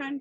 friend.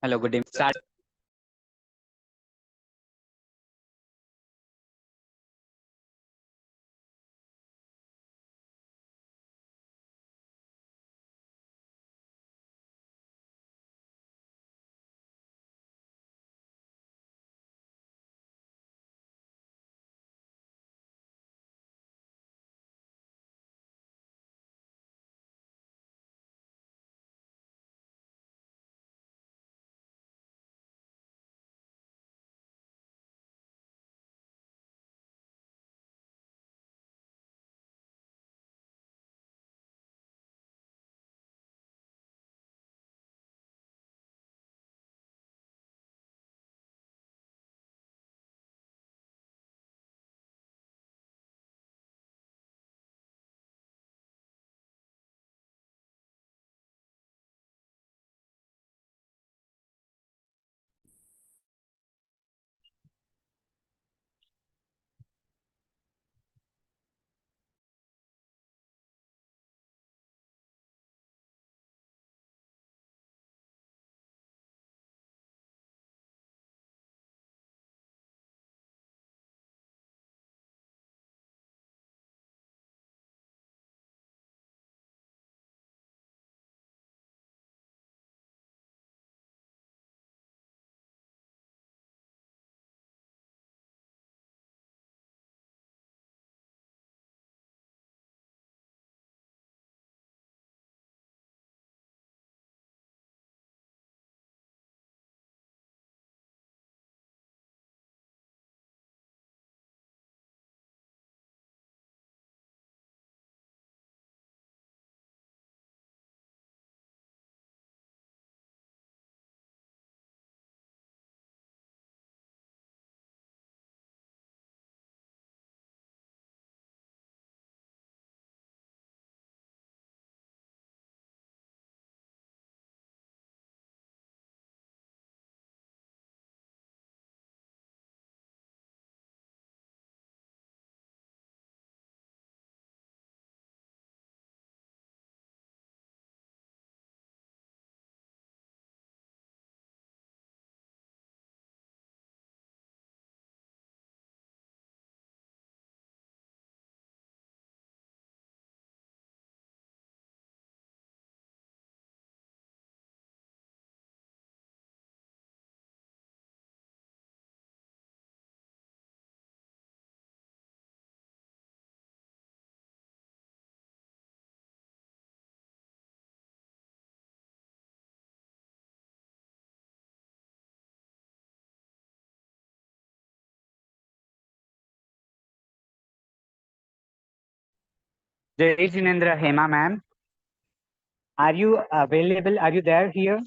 Hello, good evening. Start. Jai Jinendra, Hema ma'am. Are you available? Are you there here?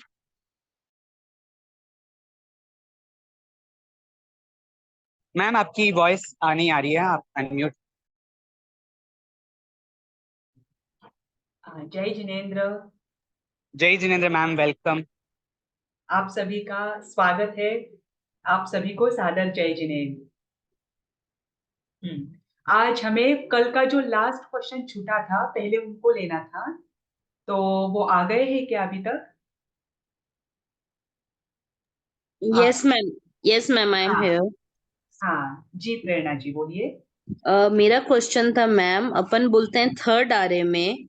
Ma'am आपकी voice नहीं आ रही है, आप unmute. जय जिनेंद्र. जय जिनेंद्र मैम, वेलकम. आप सभी का स्वागत है. आप सभी को सादर जय जिनेंद्र. आज हमें कल का जो लास्ट क्वेश्चन छूटा था, पहले उनको लेना था, तो वो आ गए हैं क्या अभी तक? Yes ma'am. Yes ma'am, I am here. हाँ जी, प्रेरणा जी बोलिए. मेरा क्वेश्चन था मैम, अपन बोलते हैं थर्ड आरए में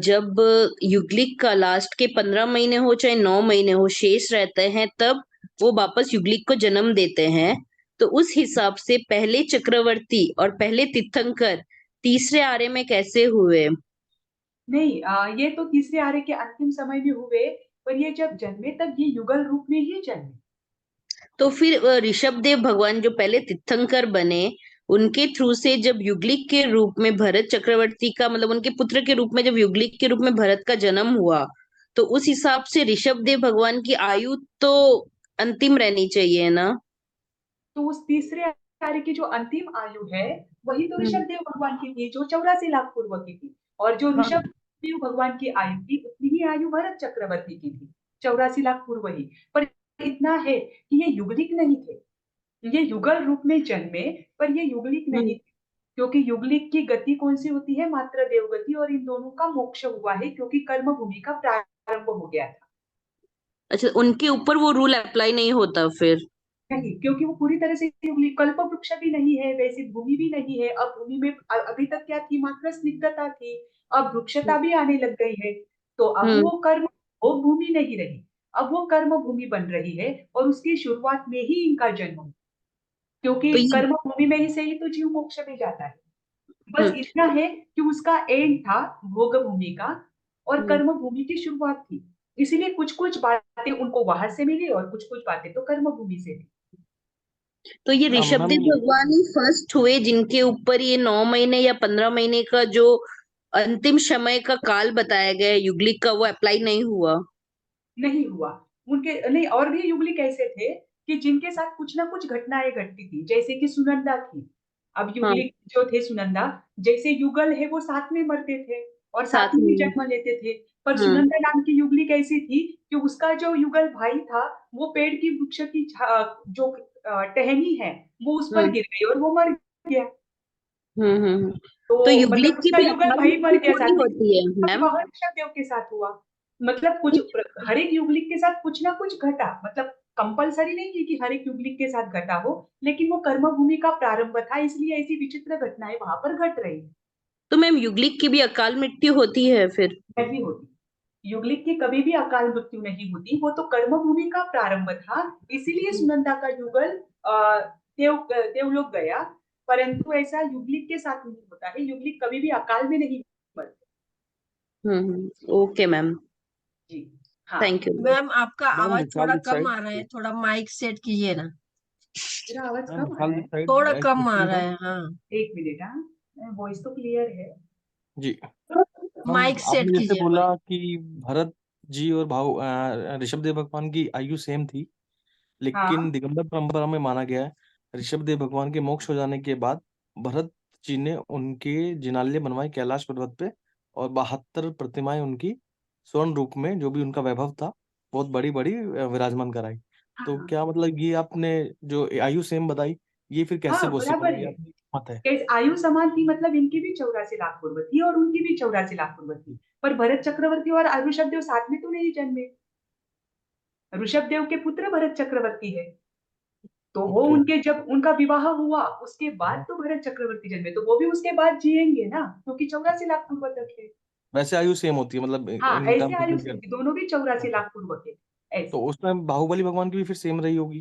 जब युग्लिक का लास्ट के 15 महीने हो चाहे 9 महीने हो शेष रहते हैं, तब वो वापस युग्लिक को जन्म देते हैं। तो उस हिसाब से पहले चक्रवर्ती और पहले तीर्थंकर तीसरे आर्य में कैसे हुए? नहीं, ये तो तीसरे आर्य के अंतिम समय में हुए, पर ये जब जन्मे तब ये युगल रूप में ही जन्मे। तो फिर ऋषभदेव भगवान जो पहले तीर्थंकर बने, उनके थ्रू से जब युग्लिक के रूप में भरत चक्रवर्ती का मतलब उनके पुत्र के रूप में जब युग्लिक के रूप में भरत का जन्म हुआ, तो उस हिसाब से ऋषभदेव भगवान की आयु तो अंतिम रहनी चाहिए ना? तो उस तीसरे आर्य की जो अंतिम आयु है वही तो हम्म। ऋषभदेव भगवान की थी, जो 84 लाख पूर्व की थी। और जो हाँ। ऋषभदेव भगवान की आयु थी उतनी ही आयु भरत चक्रवर्ती की थी, 84 लाख पूर्व ही। पर इतना है कि ये युगलिक नहीं थे, ये युगल रूप में जन्मे, पर ये युगलिक नहीं थे। क्योंकि युगलिक की गति कौन सी होती है? मात्र देवगति, और इन दोनों का मोक्ष हुआ है क्योंकि कर्म भूमि का प्रारंभ हो गया था। अच्छा, उनके ऊपर वो रूल अप्लाई नहीं होता फिर? नहीं, क्योंकि वो पूरी तरह से युगलिक, कल्प वृक्ष भी नहीं है, वैसी भूमि भी नहीं है। अब भूमि में अभी तक क्या थी? मात्र स्निग्धता थी, अब वृक्षता भी आने लग गई है। तो अब हम्म। वो कर्म, वो भूमि नहीं रही, अब वो कर्म भूमि बन रही है। और उसकी शुरुआत में ही इनका जन्म हुआ, क्योंकि तो ये कर्म भूमि में ही से ही तो जीव मोक्ष में जाता है। बस हम्म, इतना है कि उसका एंड था भोग भूमि का, और हम्म। कर्म भूमि की शुरुआत थी। इसीलिए कुछ कुछ बातें उनको वहां से मिली और कुछ कुछ बातें तो कर्म भूमि से मिली। तो ये मैम ऋषभदेव भगवान ही फर्स्ट हुए जिनके ऊपर ये 9 महीने या 15 महीने का जो अंतिम समय का काल बताया गया है युग्लिक का, वो अप्लाई नहीं हुआ? नहीं हुआ। उनके नहीं, और भी युगलिक ऐसे थे कि जिनके साथ कुछ ना कुछ घटनाएं घटती थी, जैसे कि सुनंदा थी। अब हाँ, युगलिक जो थे सुनंदा, जैसे युगल है वो साथ में मरते थे और साथ साथ में ही में। जन्म लेते थे। पर हम्म। सुनंदा नाम की युगलिक ऐसी थी कि उसका जो युगल भाई था वो पेड़ की वृक्ष की जो टहनी है वो उस पर हम्म। गिर गई और वो मर गया। हम्म। तो तो मतलब युग्लिक की उसका भी युगल अकाल भाई मर मृत्यु गया थोड़ी साथ में, होती है मैम? विवाह ऋषभदेव के साथ हुआ। मतलब कुछ, हर एक युगलिक के साथ कुछ ना कुछ घटा। मतलब कंपलसरी नहीं है कि हर एक युगलिक के साथ घटा हो, लेकिन वो कर्म भूमि का प्रारंभ था, इसलिए ऐसी विचित्र घटनाएं वहां पर घट रही तो मैम युग्लिक की भी अकाल मृत्यु होती है फिर? नहीं होती। युगलिक की कभी भी अकाल मृत्यु नहीं होती, वो तो कर्म भूमि का प्रारंभ था। इसीलिए सुनंदा का युगल देवलोक गया। परंतु ऐसा युगलिक के साथ नहीं होता है, युगलिक कभी भी अकाल में नहीं मरते। ओके मैम, जी हाँ। Thank you. मैम आपका मैम आवाज विशाल थोड़ा दिस कम साइड। आ रहा है, थोड़ा माइक सेट कीजिए ना। मेरा आवाज मैम कम आ विशाल रहा दिस है? साइड, थोड़ा एक कम आ क्वेश्चन रहा था। है, हाँ। एक मिनट, हाँ, वॉइस तो क्लियर है। जी मैम, माइक सेट आपने जैसे कीजिए बोला माइक। कि भरत जी और भाव ऋषभदेव भगवान की आयु सेम थी, लेकिन हाँ दिगंबर परंपरा में माना गया है ऋषभदेव भगवान के मोक्ष हो जाने के बाद भरत जी ने उनके जिनालय बनवाए कैलाश पर्वत पे, और 72 प्रतिमाएं उनकी स्वर्ण रूप में, जो भी उनका वैभव था, बहुत बड़ी बड़ी विराजमान कराई। तो हाँ क्या मतलब ये आपने जो आयु सेम बताई, ये फिर कैसे हाँ, पॉसिबल बराबर है? ये है। आपकी मत है? कैसे आयु समान थी? मतलब इनकी भी 84 लाख पूर्व थी और उनकी भी 84 लाख पूर्व थी। पर भरत चक्रवर्ती और ऋषभदेव साथ में तो नहीं जन्मे। ऋषभदेव के पुत्र भरत चक्रवर्ती है, तो वो ओके। उनके जब उनका विवाह हुआ उसके बाद तो भरत चक्रवर्ती जन्मे, तो वो भी उसके बाद जिएंगे ना, क्योंकि 84 लाख पूर्व तक है। वैसे आयु सेम होती है मतलब हाँ, इन ऐसे टर्म्स आयु ऑफ? से दोनों भी 84 लाख पूर्व के। तो ऐसे उस टाइम बाहुबली भगवान की भी फिर सेम रही होगी,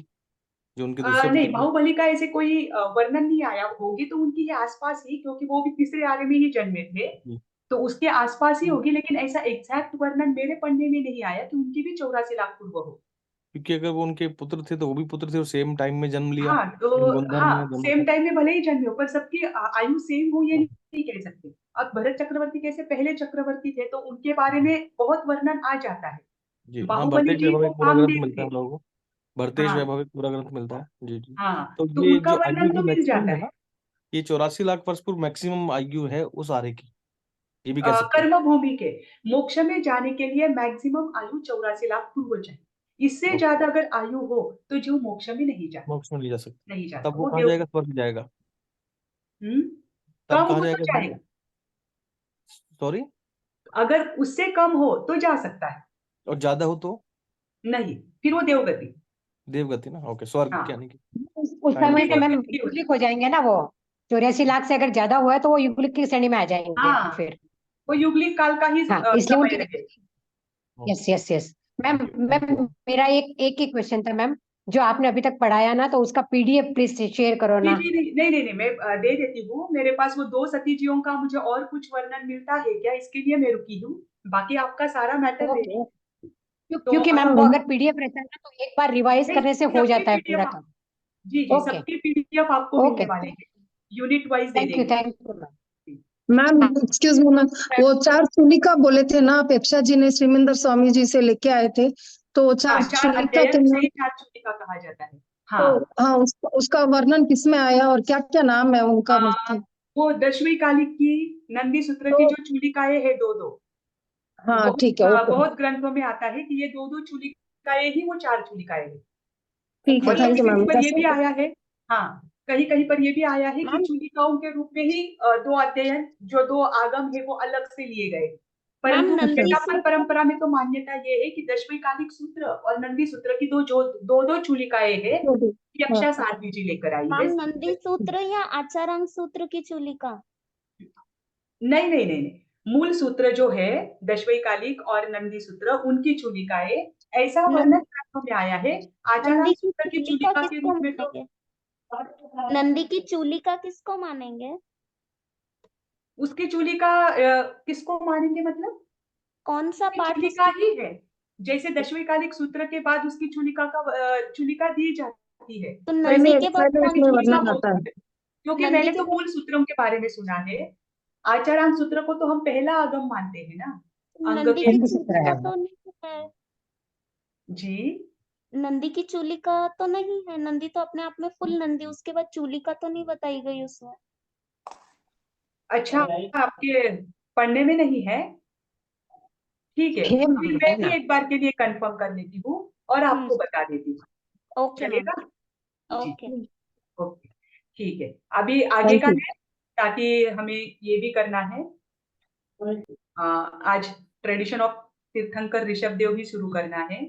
जो उनके दूसरे नहीं, पुत्र थे? बाहुबली का ऐसे कोई वर्णन नहीं आया। होगी तो उनकी ही आसपास ही, क्योंकि वो भी तीसरे आर्य में ही जन्मे थे, जी। तो उसके आसपास ही होगी। लेकिन ऐसा एग्जैक्ट वर्णन मेरे पढ़ने में नहीं आया कि उनकी भी 84 लाख पूर्व हो। क्योंकि अगर वो उनके पुत्र थे तो वो भी पुत्र थे और सेम टाइम में जन्म लिया हाँ तो इन गुणधर्म में हाँ, दोनों सेम का। टाइम में भले ही जन्मे हो, पर सबकी आयु सेम हो ये नहीं कह सकते। अब भरत चक्रवर्ती कैसे पहले चक्रवर्ती थे तो उनके बारे में बहुत वर्णन आ जाता है। जी हाँ, बाहुबली भरतेश जी वैभव वो एक पूरा ग्रंथ कामदेव मिलता है थे। हम लोगों को। भरतेश हाँ वैभव एक पूरा ग्रंथ मिलता है। जी जी। हाँ, तो तो ये उनका जो आयु वर्णन जो तो मिल मैक्सिमम जाता है है। ना, ये 84 लाख वर्ष पूर्व मैक्सिमम आयु है उस आर्य की, ये भी कह सकते हैं। कर्म भूमि के मोक्ष में जाने के लिए मैक्सिमम आयु 84 लाख पूर्व चाहिए। इससे ओके। ज्यादा अगर आयु हो तो जीव मोक्ष में नहीं जाता। मोक्ष में नहीं जा सकते? नहीं जाता, तब वो वो कहाँ देव। जाएगा? स्वर्ग जाएगा? हम्म, तब कम कहाँ हो तो जाएगा फिर? जाएगा। सॉरी? अगर उससे कम हो तो जा सकता है। और ज्यादा हो तो? नहीं, फिर वो देवगति। देवगति ना, ओके, स्वर्ग हाँ यानी कि उस काइंड ऑफ समय तो स्वर्ग। मैम देवगति हो युगलिक हो जाएंगे ना वो। 84 लाख से अगर ज्यादा हुआ है तो वो युगलिक की श्रेणी में आ जाएंगे हाँ, फिर। वो युगलिक काल का ही हाँ, इसलिए समय उनकी रहे। Yes yes yes ma'am. Ma'am मेरा एक ही क्वेश्चन था मैम, जो आपने अभी तक पढ़ाया ना, तो उसका पीडीएफ प्लीज शेयर करो जी ना। जी नहीं, मैं दे देती हूँ। मेरे पास वो 2 सतीजियों का मुझे और कुछ वर्णन मिलता है क्या, इसके लिए मैं रुकी हूँ। बाकी आपका सारा मैटर दे ओके, तो क्योंकि मैम वो अगर पीडीएफ रहता है ना, तो एक बार रिवाइज नहीं, करने से हो सबके जाता है पीडीएफ पूरा काम। जी जी ओके सबके पीडीएफ आपको ओके, मिलने वाले हैं, यूनिट वाइज दे देंगे। Thank you ma'am. Ma'am excuse me ma'am, वो 4 चूलिका बोले थे ना, पेप्सा जी ने श्रीमेंद्र स्वामी जी से लेके आए थे, तो वो 4 हाँ, 4 चूलिका अध्याय तो से मैम, ही 4 चूलिका कहा जाता है। तो हाँ, हाँ उसका वर्णन किसमें आया और क्या क्या नाम है उनका, आ, मतलब? वो दशवीं कालिक की नंदी सूत्र की तो जो चूलिकाएं है 2-2, हाँ बहुत ठीक है, ओके बहुत ग्रंथों में आता है कि ये 2-2 चूलिकाएं ही वो 4 चूलिकाएं है। ठीक है, और थैंक कहीं यू मैम। कहीं पर ये भी आया है, हाँ, कहीं कहीं पर ये भी आया है कि मैम चूलिकाओं के रूप में ही 2 अध्ययन, जो 2 आगम है वो अलग से लिए गए। मैम परंतु नंदी श्वेतांबर सूत्र परंपरा में तो मान्यता ये है कि दशवीं कालिक सूत्र और नंदी सूत्र की 2 चूलिकाएं है, हाँ यक्षा साध्वी जी लेकर आई है। मैम नंदी सूत्र या आचारांग सूत्र की चूलिका? नहीं, मूल सूत्र जो है दशवीं कालिक और नंदी सूत्र, उनकी चूलिकाएं, ऐसा वर्णन ग्रंथों में आया है। आचारांग नंदी की सूत्र की चूलिका चूलिका के किसको रूप में तो मानेंगे? नंदी की चूलिका किसको मानेंगे? उसकी चूलिका किसको मानेंगे मतलब कौन सा उसकी पाठ चूलिका उसकी? ही है। जैसे दशवीं कालिक सूत्र के बाद उसकी चूलिका का चूलिका दी जाती है, तो वैसे नंदी पहले के बाद पहले कौन उसकी उसमें सी चूलिका वर्णन चूलिका? आता है। होती है। क्योंकि नंदी मैंने के तो बाद मूल सूत्रों के बारे में सुना है, आचारांग सूत्र को तो हम पहला आगम मानते हैं ना, अंग नंदी के की हिंदी सूत्र चूलिका है वो। तो नहीं है। जी। नंदी की चूलिका तो नहीं है। नंदी तो अपने आप में फुल नंदी, उसके बाद चूलिका तो नहीं बताई गई उसमें। अच्छा, आपके पढ़ने में नहीं है, ठीक है, है फिर मैम, मैं है भी ना। एक बार के लिए कंफर्म कर लेती हूँ और हम्म, आपको बता देती हूँ, ओके मैम, चलेगा? जी, ओके। ओके, ठीक है। अभी आगे थैंक का यू। है, ताकि हमें ये भी करना है। आज ट्रेडिशन ऑफ तीर्थंकर ऋषभ देव भी शुरू करना है।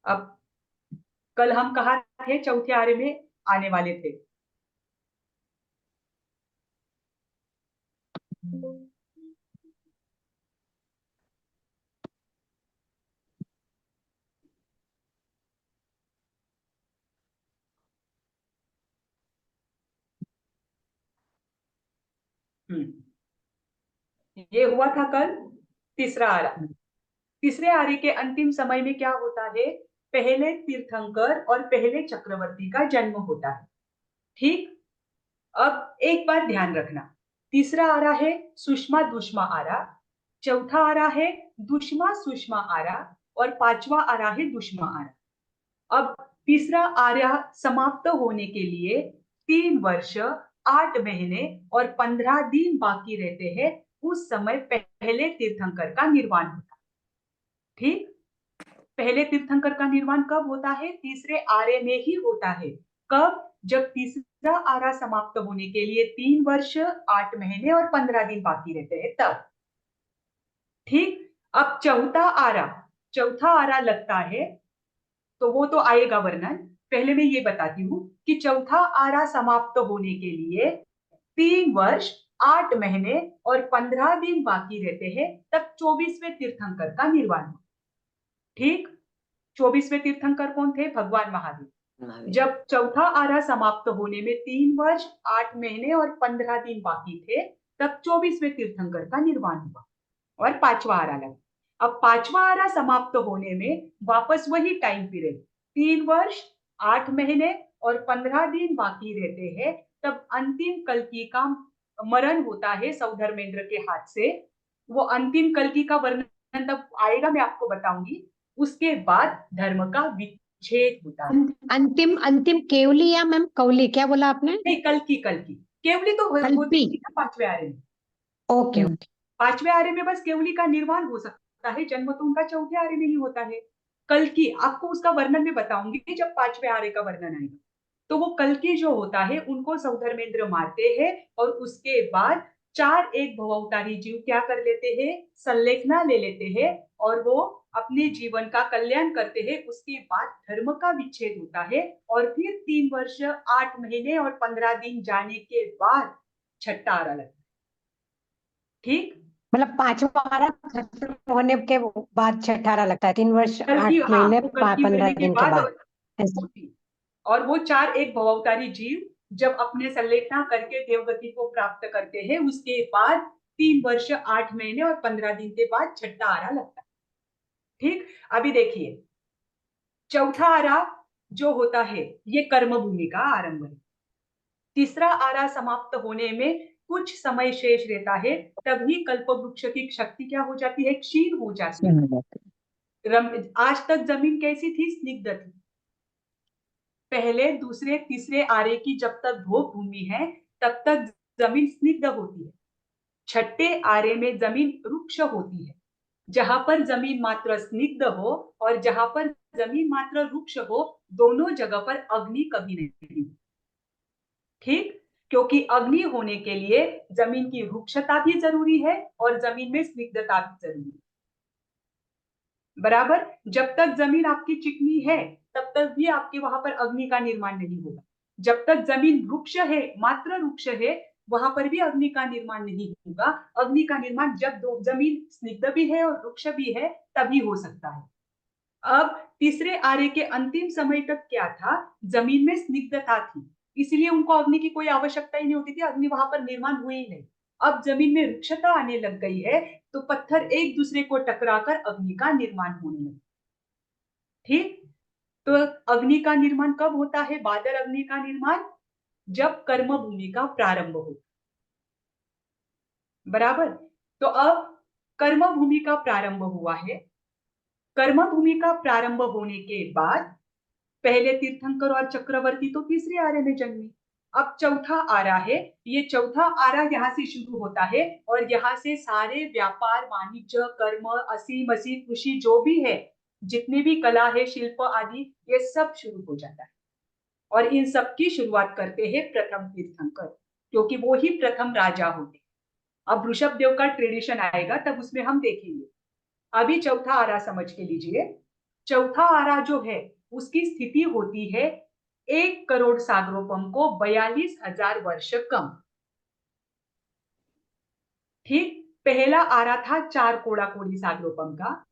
अब कल हम कहाँ थे, चौथे आर्य में आने वाले थे। ये हुआ था कल तीसरा आर्य। तीसरे आर्य के अंतिम समय में क्या होता है, पहले तीर्थंकर और पहले चक्रवर्ती का जन्म होता है। ठीक, अब एक बात ध्यान रखना, तीसरा आरा है सुषमा दुष्मा आरा, चौथा आरा है दुष्मा सुषमा आरा, और पांचवा आरा है दुष्मा आरा। अब तीसरा आर्या समाप्त होने के लिए 3 वर्ष 8 महीने और 15 दिन बाकी रहते हैं। उस समय पहले तीर्थंकर का निर्वाण होता है। ठीक, पहले तीर्थंकर का निर्माण कब होता है, तीसरे आर्य में ही होता है। कब, जब तीसरा आरा समाप्त होने के लिए 3 वर्ष 8 महीने और 15 दिन बाकी रहते हैं तब। ठीक, अब चौथा आरा लगता है, तो वो तो आएगा वर्णन। पहले मैं ये बताती हूँ कि चौथा आरा समाप्त होने के लिए 3 वर्ष 8 महीने और 15 दिन बाकी रहते हैं, तब 24वें तीर्थंकर का निर्वाण हो। ठीक, 24वें तीर्थंकर कौन थे, भगवान महावीर। जब चौथा आरा समाप्त होने में 3 वर्ष 8 महीने और 15 दिन बाकी थे, तब 24वें तीर्थंकर का निर्वाण हुआ और 5वां आरा लगा। अब 5वां आरा समाप्त होने में वापस वही टाइम पीरियड, 3 वर्ष 8 महीने और 15 दिन बाकी रहते हैं, तब अंतिम कल्कि का मरण होता है सौधर्मेंद्र के हाथ से। वो अंतिम कल्कि का वर्णन तब आएगा, मैं आपको बताऊंगी। उसके बाद धर्म का विच्छेद होता है। अंतिम अंतिम केवली या मैम कौली, क्या बोला आपने? नहीं, कल्कि केवली तो होती कल्पी, थी ना 5वें आर्य में। Okay okay. 5वें आर्य में बस केवली का निर्वाण हो सकता है, जन्म तो उनका चौथे आर्य में ही होता है। कल्कि आपको उसका वर्णन में बताऊंगी जब 5वें आर्य का वर्णन आएगा। तो वो कल्कि जो होता है, उनको सौधर्मेंद्र मारते हैं और उसके बाद 4 एक भवअवतारी जीव क्या कर लेते हैं, संलेखना ले लेते हैं और वो अपने जीवन का कल्याण करते हैं। उसके बाद धर्म का विच्छेद होता है और फिर 3 वर्ष 8 महीने और 15 दिन जाने के बाद छठा आरा लगता है। ठीक, मतलब 5वां आरा खत्म होने के बाद छठा आरा लगता है, 3 वर्ष कल की 8 महीने वो कल की 15 होने के दिन के बाद बाद ऐसा। और वो 4 एक भवअवतारी जीव जब अपने संलेखना करके देवगति को प्राप्त करते हैं, उसके बाद 3 वर्ष 8 महीने और 15 दिन के बाद छठा आरा लगता है। ठीक, अभी देखिए चौथा आरा जो होता है ये कर्म भूमि का आरंभ है। तीसरा आरा समाप्त होने में कुछ समय शेष रहता है, तभी कल्पवृक्ष की शक्ति क्या हो जाती है, क्षीण हो जाती है। आज तक जमीन कैसी थी, स्निग्ध थी। पहले दूसरे तीसरे आरे की जब तक भोग भूमि है तब तक जमीन स्निग्ध होती है। छठे आरे में जमीन रुक्ष होती है। जहां पर जमीन मात्र स्निग्ध हो और जहां पर जमीन मात्र रुक्ष हो, दोनों जगह पर अग्नि कभी नहीं। ठीक, क्योंकि अग्नि होने के लिए जमीन की रुक्षता भी जरूरी है और जमीन में स्निग्धता भी जरूरी है। बराबर, जब तक जमीन आपकी चिकनी है तब तक भी आपके वहां पर अग्नि का निर्माण नहीं होगा। जब तक जमीन रुक्ष है, मात्र रुक्ष है, वहां पर भी अग्नि का निर्माण नहीं होगा। अग्नि का निर्माण जब जमीन स्निग्ध भी है और रुक्ष भी है तभी हो सकता है। अब तीसरे आर्य के अंतिम समय तक क्या था, जमीन में स्निग्धता थी, इसलिए उनको अग्नि की कोई आवश्यकता ही नहीं होती थी, अग्नि वहां पर निर्माण हुई ही नहीं। अब जमीन में रुक्षता आने लग गई है तो पत्थर एक दूसरे को टकराकर अग्नि का निर्माण होने लगा। ठीक, तो अग्नि का निर्माण कब होता है, बादल अग्नि का निर्माण जब कर्म भूमि का प्रारंभ हो। बराबर, तो अब कर्म भूमि का प्रारंभ हुआ है। कर्म भूमि का प्रारंभ होने के बाद पहले तीर्थंकर और चक्रवर्ती तो तीसरे आरे में जन्मे। अब चौथा आरा है, ये चौथा आरा यहाँ से शुरू होता है और यहाँ से सारे व्यापार वाणिज्य कर्म असी मसी कृषि जो भी है, जितने भी कला है शिल्प आदि, ये सब शुरू हो जाता है। और इन सब की शुरुआत करते हैं प्रथम तीर्थंकर, क्योंकि वो ही प्रथम राजा होते। अब ऋषभ देव का ट्रेडिशन आएगा तब उसमें हम देखेंगे। अभी चौथा आरा समझ के लीजिए। चौथा आरा जो है उसकी स्थिति होती है 1 करोड़ सागरोपम को 42,000 वर्ष कम। ठीक, पहला आरा था 4 कोड़ा कोड़ी सागरोपम का,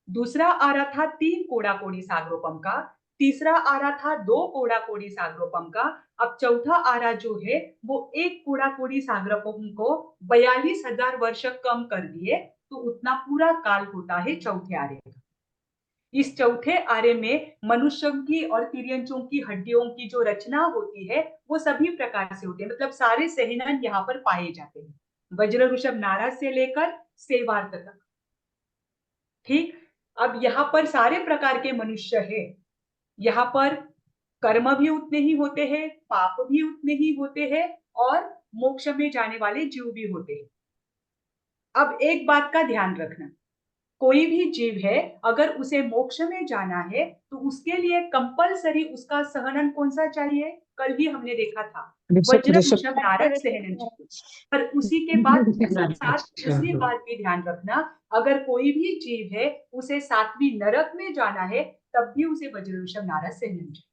दूसरा आरा था 3 कोड़ा कोड़ी सागरोपम का, तीसरा आरा था 2 कोड़ा कोड़ी सागरोपम का। अब चौथा आरा जो है वो 1 कोड़ा कोड़ी सागरोपम को 42,000 वर्ष कम कर दिए, तो उतना पूरा काल होता है चौथे आरे का। इस चौथे आरे में मनुष्य की और तिर्यंचों की हड्डियों की जो रचना होती है वो सभी प्रकार से होती है, मतलब सारे सहनन यहाँ पर पाए जाते हैं, वज्र ऋषभ नाराज से लेकर सेवार्थ तक। ठीक, अब यहाँ पर सारे प्रकार के मनुष्य है। यहाँ पर कर्म भी उतने ही होते हैं, पाप भी उतने ही होते हैं और मोक्ष में जाने वाले जीव भी होते हैं। अब एक बात का ध्यान रखना, कोई भी जीव है अगर उसे मोक्ष में जाना है तो उसके लिए कंपलसरी उसका सहनन कौन सा चाहिए, कल भी हमने देखा था, वज्र ऋषभ नारद सहनन चाहिए। पर उसी के बाद साथ दूसरी बात भी ध्यान रखना, अगर कोई भी जीव है उसे 7वीं नरक में जाना है तब भी उसे वज्र ऋषभ नारद सहनन चाहिए।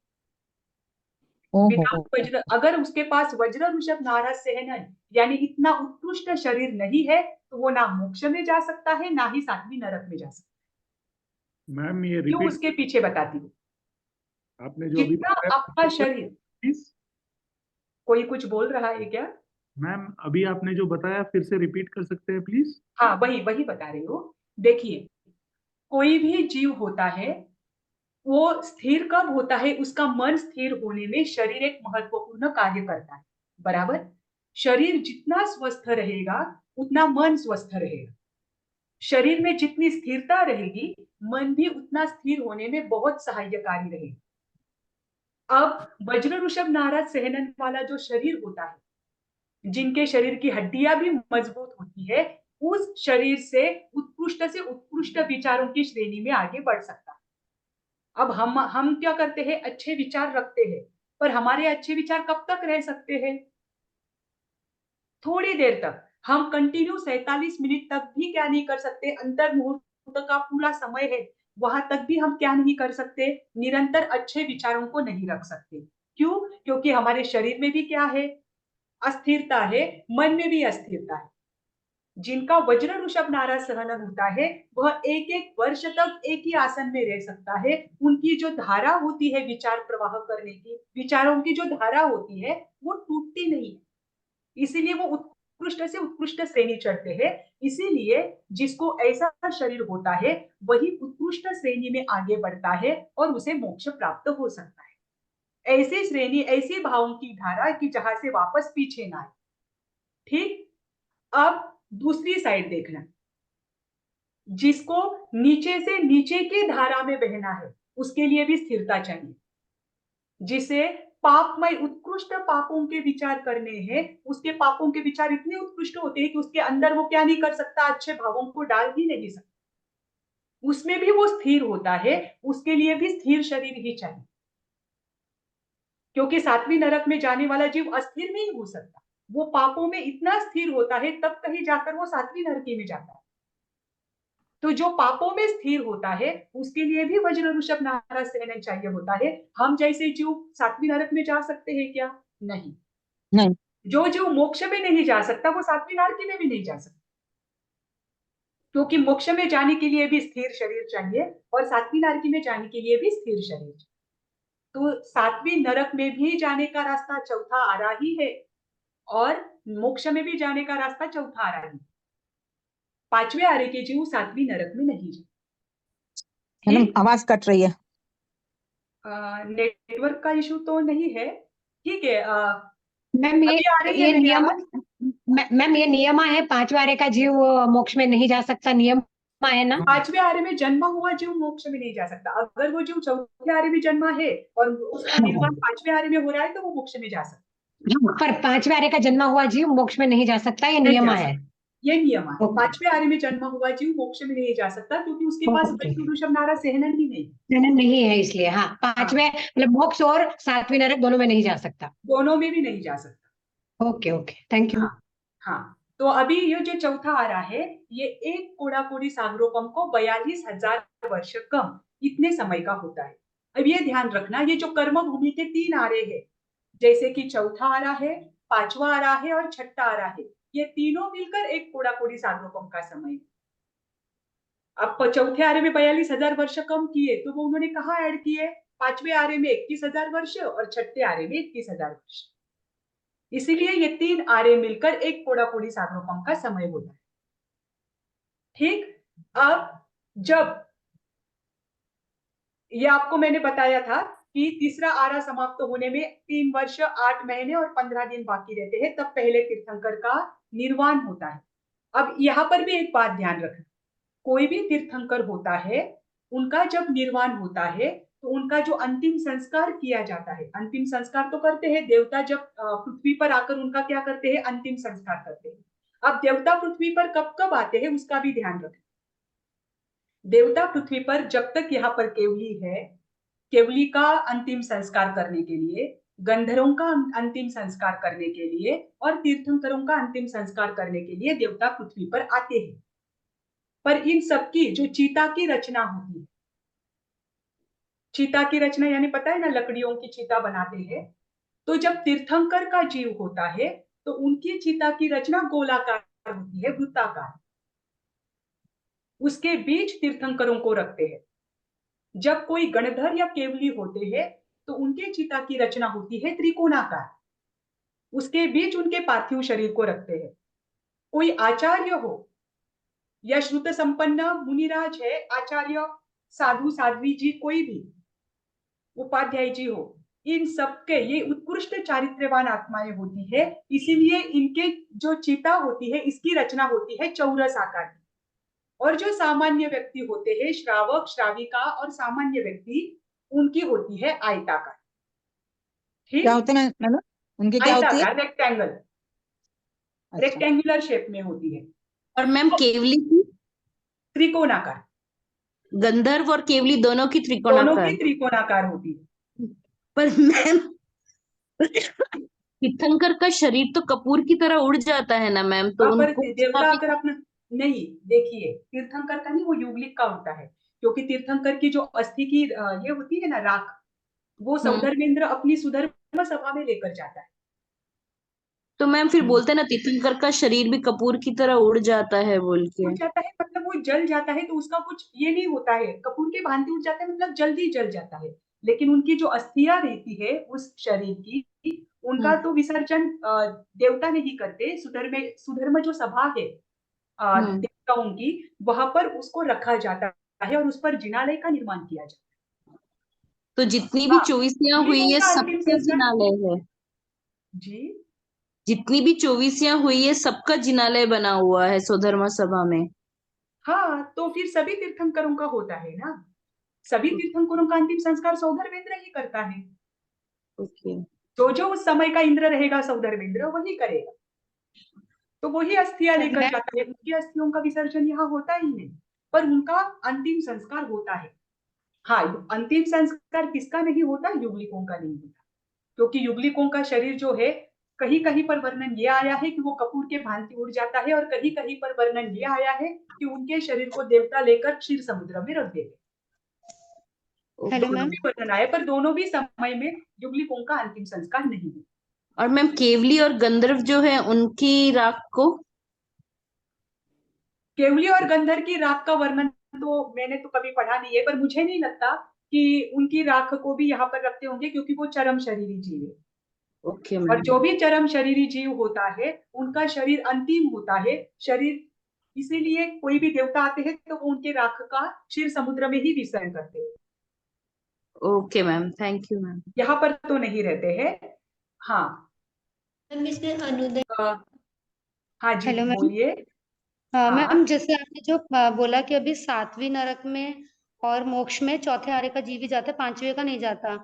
वज्र, अगर उसके पास वज्र ऋषभ नारद सहनन यानी इतना उत्कृष्ट शरीर नहीं है तो वो ना मोक्ष में जा सकता है ना ही 7वीं नरक में जा सकता है। मैम ये क्यों, उसके पीछे बताती हूँ। आपने जो अभी जितना आपका शरीर, कोई कुछ बोल रहा है क्या? मैम अभी आपने जो बताया फिर से रिपीट कर सकते हैं प्लीज? हाँ, वही बता रही हूँ। देखिए, कोई भी जीव होता है वो स्थिर कब होता है, उसका मन स्थिर होने में शरीर एक महत्वपूर्ण कार्य करता है। बराबर, शरीर जितना स्वस्थ रहेगा उतना मन स्वस्थ रहेगा। शरीर में जितनी स्थिरता रहेगी मन भी उतना स्थिर होने में बहुत सहायकारी रहेगा। अब वज्र ऋषभ नारद सहनन वाला जो शरीर होता है, जिनके शरीर की हड्डियां भी मजबूत होती है, उस शरीर से उत्कृष्ट विचारों की श्रेणी में आगे बढ़ सकता है। अब हम क्या करते हैं, अच्छे विचार रखते हैं, पर हमारे अच्छे विचार कब तक रह सकते हैं, थोड़ी देर तक। हम कंटिन्यू 47 मिनट तक भी क्या नहीं कर सकते, अंतर मुहूर्त का पूरा समय है, वहां तक भी हम क्या नहीं कर सकते, निरंतर अच्छे विचारों को नहीं रख सकते। क्यों? क्योंकि हमारे शरीर में भी क्या है, अस्थिरता है, मन में भी अस्थिरता है। जिनका वज्र ऋषभ नारा सहनन होता है वह एक एक वर्ष तक एक ही आसन में रह सकता है। उनकी जो धारा होती है विचार प्रवाह करने की, विचारों की जो धारा होती है वो टूटती नहीं है, इसीलिए वो उत्कृष्ट से उत्कृष्ट श्रेणी चढ़ते हैं। इसीलिए जिसको ऐसा शरीर होता है वही उत्कृष्ट श्रेणी में आगे बढ़ता है और उसे मोक्ष प्राप्त हो सकता है। ऐसी श्रेणी, ऐसी भावों की धारा कि जहां से वापस पीछे ना आए। ठीक, अब दूसरी साइड देखना, जिसको नीचे से नीचे की धारा में बहना है उसके लिए भी स्थिरता चाहिए। जिसे पापमय उत्कृष्ट पापों के विचार करने हैं, उसके पापों के विचार इतने उत्कृष्ट होते हैं कि उसके अंदर वो क्या नहीं कर सकता, अच्छे भावों को डाल ही नहीं सकता, उसमें भी वो स्थिर होता है। उसके लिए भी स्थिर शरीर ही चाहिए, क्योंकि सातवीं नरक में जाने वाला जीव अस्थिर नहीं हो सकता। वो पापों में इतना स्थिर होता है तब कहीं जाकर वो सातवीं नरकी में जाता है। तो जो पापों में स्थिर होता है उसके लिए भी वज्र ऋषभ नारा सहनन चाहिए होता है। हम जैसे जीव सातवीं नरक में जा सकते हैं क्या? नहीं। नहीं। जो जीव मोक्ष में नहीं जा सकता वो सातवीं नरकी में भी नहीं जा सकता, क्योंकि मोक्ष में जाने के लिए भी स्थिर शरीर चाहिए और सातवीं नरकी में जाने के लिए भी स्थिर शरीर चाहिए। तो सातवीं नरक में भी जाने का रास्ता चौथा आराही है और मोक्ष में भी जाने का रास्ता चौथा आराही है। पांचवें आरे के जीव सातवीं नरक में नहीं जाते। मैडम आवाज कट रही है। नेटवर्क का इशू तो नहीं है, ठीक है। मैम अभी आ रही है ये मेरी नियम, आवाज? मैम ये नियम है, पांचवा आरे का जीव मोक्ष में नहीं जा सकता, नियम है ना? पांचवें आरे में जन्मा हुआ जीव मोक्ष में नहीं जा सकता। अगर वो जीव चौथे आरे में जन्मा है और उसका निर्माण पांचवें आरे में हो रहा है तो वो मोक्ष में जा सकता। पर पांचवे आरे का जन्मा हुआ जीव मोक्ष में नहीं जा सकता, ये नियम है। ये नियम है। ओके। पांचवें आरे में जन्मा हुआ जीव मोक्ष में नहीं जा सकता क्योंकि उसके पास ओके। वज्र ऋषभ नारा सहनन ही नहीं, जन्म नहीं है, इसलिए हाँ पांचवे मतलब मोक्ष और सातवीं नरक दोनों में नहीं जा सकता। दोनों में भी नहीं जा सकता। Okay okay, thank you. हाँ, तो अभी ये जो चौथा आ रहा है ये एक कोड़ाकोड़ी सागरोपम को 42,000 वर्ष कम इतने समय का होता है। अब ये ध्यान रखना, ये जो कर्म भूमि के 3 आरे हैं, जैसे कि चौथा आ रहा है, पांचवा आ रहा है और छठा आ रहा है, ये तीनों मिलकर एक कोड़ाकोड़ी सागरोपम का समय है। अब चौथे आरे में 42,000 वर्ष कम किए तो वो उन्होंने कहा ऐड किए, पांचवें आरे में 21,000 वर्ष और छठे आरे में 21,000 वर्ष। इसीलिए ये 3 आरे मिलकर एक कोड़ाकोड़ी सागरोपम का समय होता है। ठीक, अब जब ये आपको मैंने बताया था कि तीसरा आरा समाप्त होने में 3 वर्ष 8 महीने और 15 दिन बाकी रहते हैं, तब पहले तीर्थंकर का निर्वाण होता है। अब यहाँ पर भी एक बात ध्यान रखना, कोई भी तीर्थंकर होता है उनका जब निर्वाण होता है तो उनका जो अंतिम संस्कार किया जाता है, अंतिम संस्कार तो करते हैं देवता, जब पृथ्वी पर आकर उनका क्या करते हैं, अंतिम संस्कार करते हैं। अब देवता पृथ्वी पर कब कब आते हैं उसका भी ध्यान रखें। देवता पृथ्वी पर जब तक यहाँ पर केवली है, केवली का अंतिम संस्कार करने के लिए, गंधर्वों का अंतिम संस्कार करने के लिए और तीर्थंकरों का अंतिम संस्कार करने के लिए देवता पृथ्वी पर आते हैं। पर इन सबकी जो चीता की रचना होती है, चीता की रचना यानी पता है ना, लकड़ियों की चीता बनाते हैं, तो जब तीर्थंकर का जीव होता है तो उनकी चीता की रचना गोलाकार होती है, वृत्ताकार। उसके बीच तीर्थंकरों को रखते हैं। जब कोई गणधर या केवली होते हैं तो उनके चिता की रचना होती है त्रिकोणाकार, उसके बीच उनके पार्थिव शरीर को रखते हैं। कोई आचार्य हो या श्रुत संपन्न मुनिराज है, आचार्य, साधु साध्वी जी, कोई भी उपाध्याय जी हो, इन सबके ये उत्कृष्ट चारित्र्यवान आत्माएं होती है, इसीलिए इनके जो चिता होती है इसकी रचना होती है चौरस आकार की। और जो सामान्य व्यक्ति होते हैं, श्रावक, श्राविका और सामान्य व्यक्ति, उनकी होती है आयताकार। ठीक, क्या होते हैं मैडम उनकी, क्या होती है? आयताकार, रेक्टेंगल, अच्छा। रेक्टेंगुलर शेप में होती है। और मैम केवली की त्रिकोणाकार, गंधर्व और केवली दोनों की दोनों त्रिकोणाकार। की त्रिकोणाकार होती है। पर मैम तीर्थंकर का शरीर तो कपूर की तरह उड़ जाता है ना मैम, तो पर उनको देवता अगर अपना नहीं देखिए, तीर्थंकर का नहीं, वो युगलिक का होता है, क्योंकि तीर्थंकर की जो अस्थि की ये होती है ना राख, वो सौधर्मेंद्र अपनी सुधर्म सभा में लेकर जाता है। तो मैम फिर बोलते हैं ना तीर्थंकर का शरीर भी कपूर की तरह उड़ जाता है बोल के। उड़ जाता है मतलब वो जल जाता है, तो उसका कुछ ये नहीं होता है, कपूर के भांति उड़ जाता है मतलब जल्दी जल जाता है। लेकिन उनकी जो अस्थियां रहती है उस शरीर की, उनका तो विसर्जन देवता नहीं करते। सुधर्म जो सभा है देवताओं की, वहां पर उसको रखा जाता है और उस पर जिनालय का निर्माण किया जाता है। तो जितनी भी हाँ, चौबीसियां हुई युगलिकों है का अंतिम सबका संस्कार जिनालय है। जी जितनी भी चौबीसियां हुई है सबका जिनालय बना हुआ है स्वधर्म सभा में। हाँ, तो फिर सभी तीर्थंकरों का होता है ना, सभी तीर्थंकरों का अंतिम संस्कार सौधर्मेंद्र ही करता है। ओके। जो उस समय का इंद्र रहेगा सौधर्मेंद्र वही करेगा, तो वही अस्थियां तो लेकर मैं जाता है। उनकी अस्थियों का विसर्जन यहाँ होता ही नहीं, पर उनका अंतिम संस्कार होता है। हाँ, अंतिम संस्कार किसका नहीं होता? युगलिकों का नहीं होता, क्योंकि युगलिकों का शरीर जो है, कहीं कहीं पर वर्णन ये आया है कि वो कपूर के भांति उड़ जाता है, और कहीं कहीं पर वर्णन ये आया है कि उनके शरीर को देवता लेकर क्षीर समुद्र में रख देते। हेलो दोनों मैम। भी वर्णन आए, पर दोनों भी समय में युगलिकों का अंतिम संस्कार नहीं है। और मैम केवली और गंधर्व जो है उनकी राख को, केवली और गंधर की राख का वर्णन तो मैंने तो कभी पढ़ा नहीं है, पर मुझे नहीं लगता कि उनकी राख को भी यहाँ पर रखते होंगे, क्योंकि वो चरम शरीरी जीव है। ओके और मैम। जो भी चरम शरीरी जीव होता है उनका शरीर अंतिम होता है शरीर, इसीलिए कोई भी देवता आते हैं तो वो उनके राख का क्षीर समुद्र में ही विसर्जन करते हैं। Okay ma'am, thank you ma'am. यहाँ पर तो नहीं रहते हैं। हाँ हाँ जी हेलो मैम। बोलिए। मैम, हाँ जैसे आपने जो बोला कि अभी 7वीं नरक में और मोक्ष में चौथे आर्य का जीव ही जाता है, 5वें का नहीं जाता,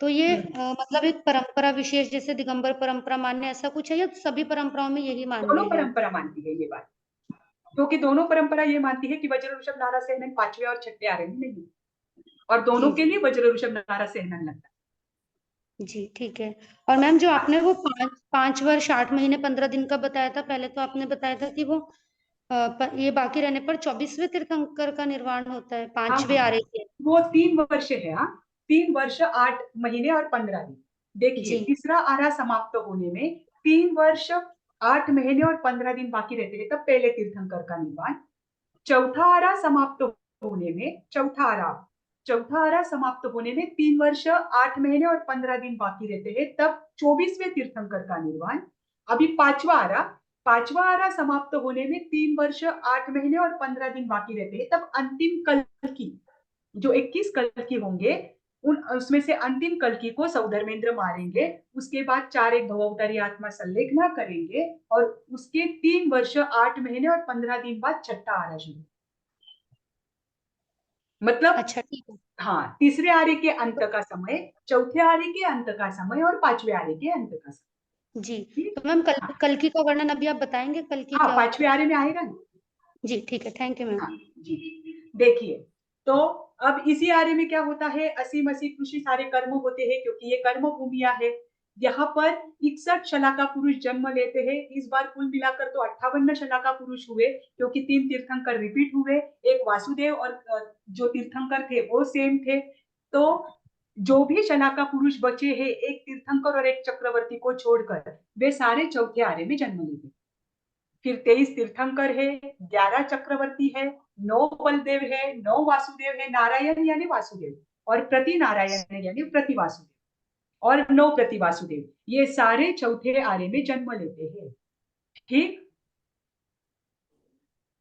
तो ये मतलब एक परंपरा विशेष जैसे दिगंबर परंपरा मान्य ऐसा कुछ है, या सभी परंपराओं में यही मान्य दोनों है? परंपरा मानती है ये बात, क्योंकि दोनों परंपरा ये मानती है कि वज्र ऋषभ नारा सहनन 5वें और 6ठे आर्य में नहीं, और दोनों जी के लिए वज्र ऋषभ नारा सहनन लगता है। जी ठीक है। और मैम जो आपने वो 5 वर्ष 8 महीने 15 दिन का बताया था, पहले तो आपने बताया था कि वो ये बाकी रहने पर 24वें तीर्थंकर का निर्वाण होता है, हाँ 5वें आर्य के। वो 3 वर्ष है। हाँ 3 वर्ष 8 महीने और 15 दिन। देखिए जी तीसरा आरा समाप्त होने में 3 वर्ष 8 महीने और 15 दिन बाकी रहते हैं, तब पहले तीर्थंकर का निर्वाण। चौथा आरा समाप्त होने में चौथा आरा समाप्त होने में 3 वर्ष 8 महीने और 15 दिन बाकी रहते हैं, तब 24वें तीर्थंकर का निर्वाण। अभी पांचवा आरा समाप्त होने में 3 वर्ष 8 महीने और 15 दिन बाकी रहते हैं, तब अंतिम कल्कि जो 21 कल्कि होंगे उसमें से अंतिम कल्कि को सौधर्मेंद्र मारेंगे। उसके बाद 4 एक भवोत्तरी आत्मा संलेखना करेंगे, और उसके 3 वर्ष 8 महीने और 15 दिन बाद छठा आरा शुरू। मतलब अच्छा ठीक है। हाँ, तीसरे आर्य के अंत का समय, चौथे आर्य के अंत का समय और 5वें आर्य के अंत का समय। जी ठीक? तो मैम कल्कि का वर्णन अभी आप बताएंगे, कल्कि हाँ क्या होता 5वें आर्य में आएगा ना। है? जी ठीक है, थैंक यू मैम। हाँ जी देखिए, तो अब इसी आर्य में क्या होता है, असीम कृषि सारे कर्म होते हैं, क्योंकि ये कर्म भूमिया है। यहाँ पर 61 शलाका पुरुष जन्म लेते हैं। इस बार कुल मिलाकर तो 58 शलाका पुरुष हुए, क्योंकि 3 तीर्थंकर रिपीट हुए, एक वासुदेव और जो तीर्थंकर थे वो सेम थे। तो जो भी शलाका पुरुष बचे हैं, एक तीर्थंकर और एक चक्रवर्ती को छोड़कर, वे सारे चौथे आर्य में जन्म लेते। फिर 23 तीर्थंकर है, 11 चक्रवर्ती है, 9 बलदेव है, 9 वासुदेव है, नारायण यानी वासुदेव, और प्रति नारायण यानी प्रति वासुदेव, और 9 प्रति वासुदेव, ये सारे चौथे आर्य में जन्म लेते हैं। ठीक,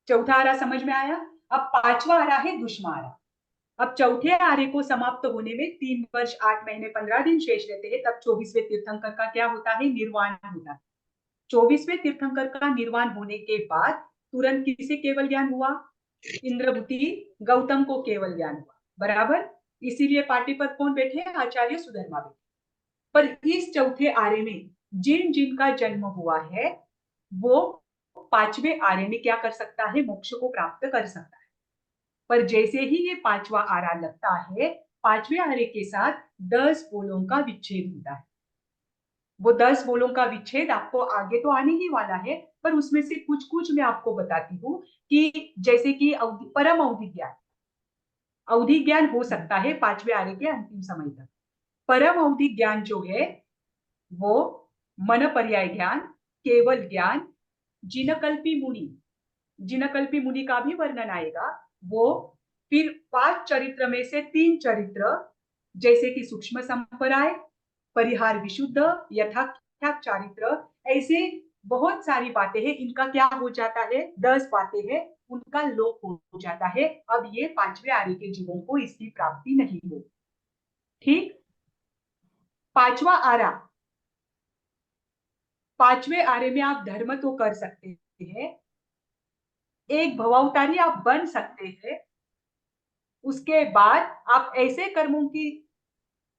चौथा आरा समझ में आया। अब पांचवा आरा है दुष्मारा। अब चौथे आर्य को समाप्त होने में 3 वर्ष 8 महीने 15 दिन शेष रहते हैं, तब 24वें तीर्थंकर का क्या होता है, निर्वाण होता है। 24वें तीर्थंकर का निर्वाण होने के बाद तुरंत किसे केवल ज्ञान हुआ, इंद्रभूति गौतम को केवल ज्ञान हुआ, बराबर। इसीलिए पार्टी पर कौन बैठे, आचार्य सुधर्मा बैठे। पर इस चौथे आर्य में जिन जिनका जन्म हुआ है, वो 5वें आर्य में क्या कर सकता है, मोक्ष को प्राप्त कर सकता है। पर जैसे ही ये 5वां आरा लगता है, 5वें आर्य के साथ 10 बोलों का विच्छेद होता है। वो 10 बोलों का विच्छेद आपको आगे तो आने ही वाला है, पर उसमें से कुछ कुछ मैं आपको बताती हूँ, कि जैसे कि परम अवधि ज्ञान हो सकता है 5वें आर्य के अंतिम समय तक। परम अवधि ज्ञान जो है वो मन पर्याय ज्ञान, केवल ज्ञान जिनकल्पी मुनि का भी वर्णन आएगा। वो फिर 5 चरित्र में से 3 चरित्र जैसे कि सूक्ष्म संपराय, परिहार विशुद्ध, यथाख्यात चारित्र, ऐसे बहुत सारी बातें हैं। इनका क्या हो जाता है, 10 बातें हैं, उनका लोप हो जाता है। अब ये 5वें आर्य के जीवों को इसकी प्राप्ति नहीं हो। ठीक, 5वां आरा, 5वें आर्य में आप धर्म तो कर सकते हैं, एक भवावतारी आप बन सकते हैं। उसके बाद आप ऐसे कर्मों की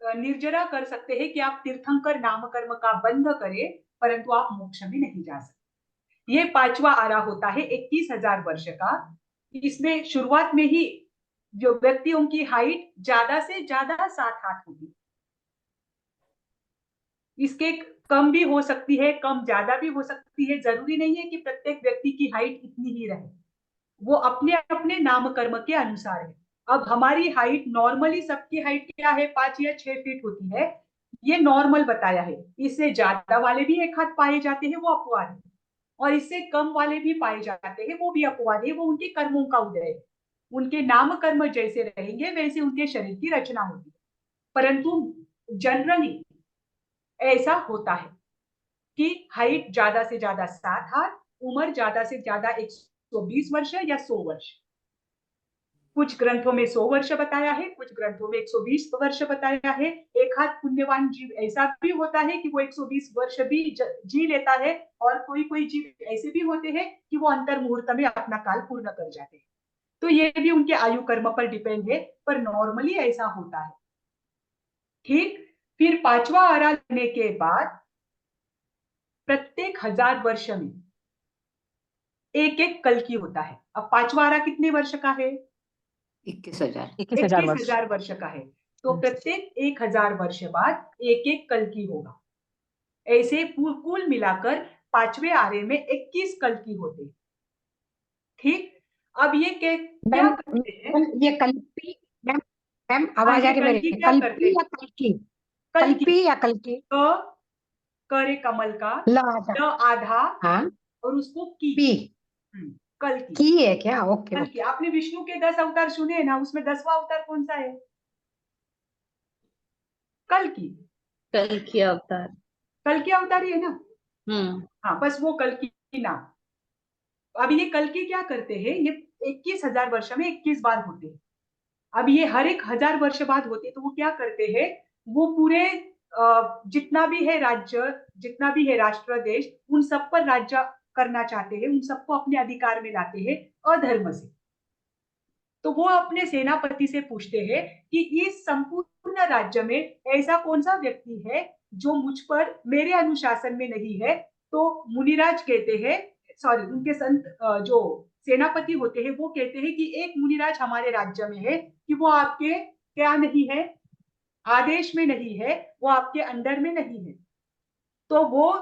निर्जरा कर सकते हैं कि आप तीर्थंकर नाम कर्म का बंध करें, परंतु आप मोक्ष में नहीं जा सकते। ये 5वां आरा होता है 21,000 वर्ष का। इसमें शुरुआत में ही जो व्यक्तियों की हाइट ज्यादा से ज्यादा 7 हाथ होगी। इसके कम भी हो सकती है, कम ज्यादा भी हो सकती है। जरूरी नहीं है कि प्रत्येक व्यक्ति की हाइट इतनी ही रहे, वो अपने अपने नाम कर्म के अनुसार है। अब हमारी हाइट नॉर्मली, सबकी हाइट क्या है, 5 या 6 फीट होती है, ये नॉर्मल बताया है। इससे ज्यादा वाले भी एक हाथ पाए जाते हैं, वो अपवाद है, और इससे कम वाले भी पाए जाते हैं, वो भी अपवाद है। वो उनके कर्मों का उदय है। उनके नाम कर्म जैसे रहेंगे वैसे उनके शरीर की रचना होती है। परंतु जनरली ऐसा होता है कि हाइट ज्यादा से ज्यादा 7 हाथ, उम्र ज्यादा से ज्यादा 120 वर्ष या 100 वर्ष। कुछ ग्रंथों में 100 वर्ष बताया है, कुछ ग्रंथों में 120 वर्ष बताया है। एक हाथ पुण्यवान जीव ऐसा भी होता है कि वो 120 वर्ष भी जी लेता है, और कोई कोई जीव ऐसे भी होते हैं कि वो अंतर मुहूर्त में अपना काल पूर्ण कर जाते हैं। तो ये भी उनके आयु कर्म पर डिपेंड है, पर नॉर्मली ऐसा होता है। ठीक, फिर 5वां आरा लेने के बाद प्रत्येक 1000 वर्ष में एक एक कल्कि होता है। अब 5वां आरा कितने वर्ष का है, 21,000 21,000 वर्ष का है। तो प्रत्येक 1000 वर्ष बाद एक एक कल्कि होगा। ऐसे कुल मिलाकर 5वें आरे में 21 कल्कि होते हैं। ठीक, अब ये क्या करते हैं, ये कल्पी, मैम मैम आवाज आ रही मेरी, कल्कि क्या करते कल्पी या कल्कि, कल्पी या कल्कि, करे कमल का ल ल आधा, हाँ, और उसको की, कल्कि की है क्या, ओके कल्कि। आपने विष्णु के 10 अवतार सुने ना, उसमें 10वां अवतार कौन सा है, कल्कि। कल्कि अवतार, कल्कि अवतार ही है ना। हाँ, बस वो कल्कि नाम। अब ये कल्कि क्या करते हैं, ये 21,000 वर्ष में 21 बार होते हैं। अब ये हर एक 1000 वर्ष बाद होते, तो वो क्या करते हैं, वो पूरे जितना भी है राज्य, जितना भी है राष्ट्र देश, उन सब पर राज्य करना चाहते हैं, उन सबको अपने अधिकार में लाते हैं अधर्म से। तो वो अपने सेनापति से पूछते हैं कि इस संपूर्ण राज्य में ऐसा कौन सा व्यक्ति है जो मुझ पर, मेरे अनुशासन में नहीं है। तो मुनिराज कहते हैं, सॉरी, उनके संत जो सेनापति होते हैं वो कहते हैं कि एक मुनिराज हमारे राज्य में है कि वो आपके क्या नहीं है, आदेश में नहीं है, वो आपके अंडर में नहीं है। तो वो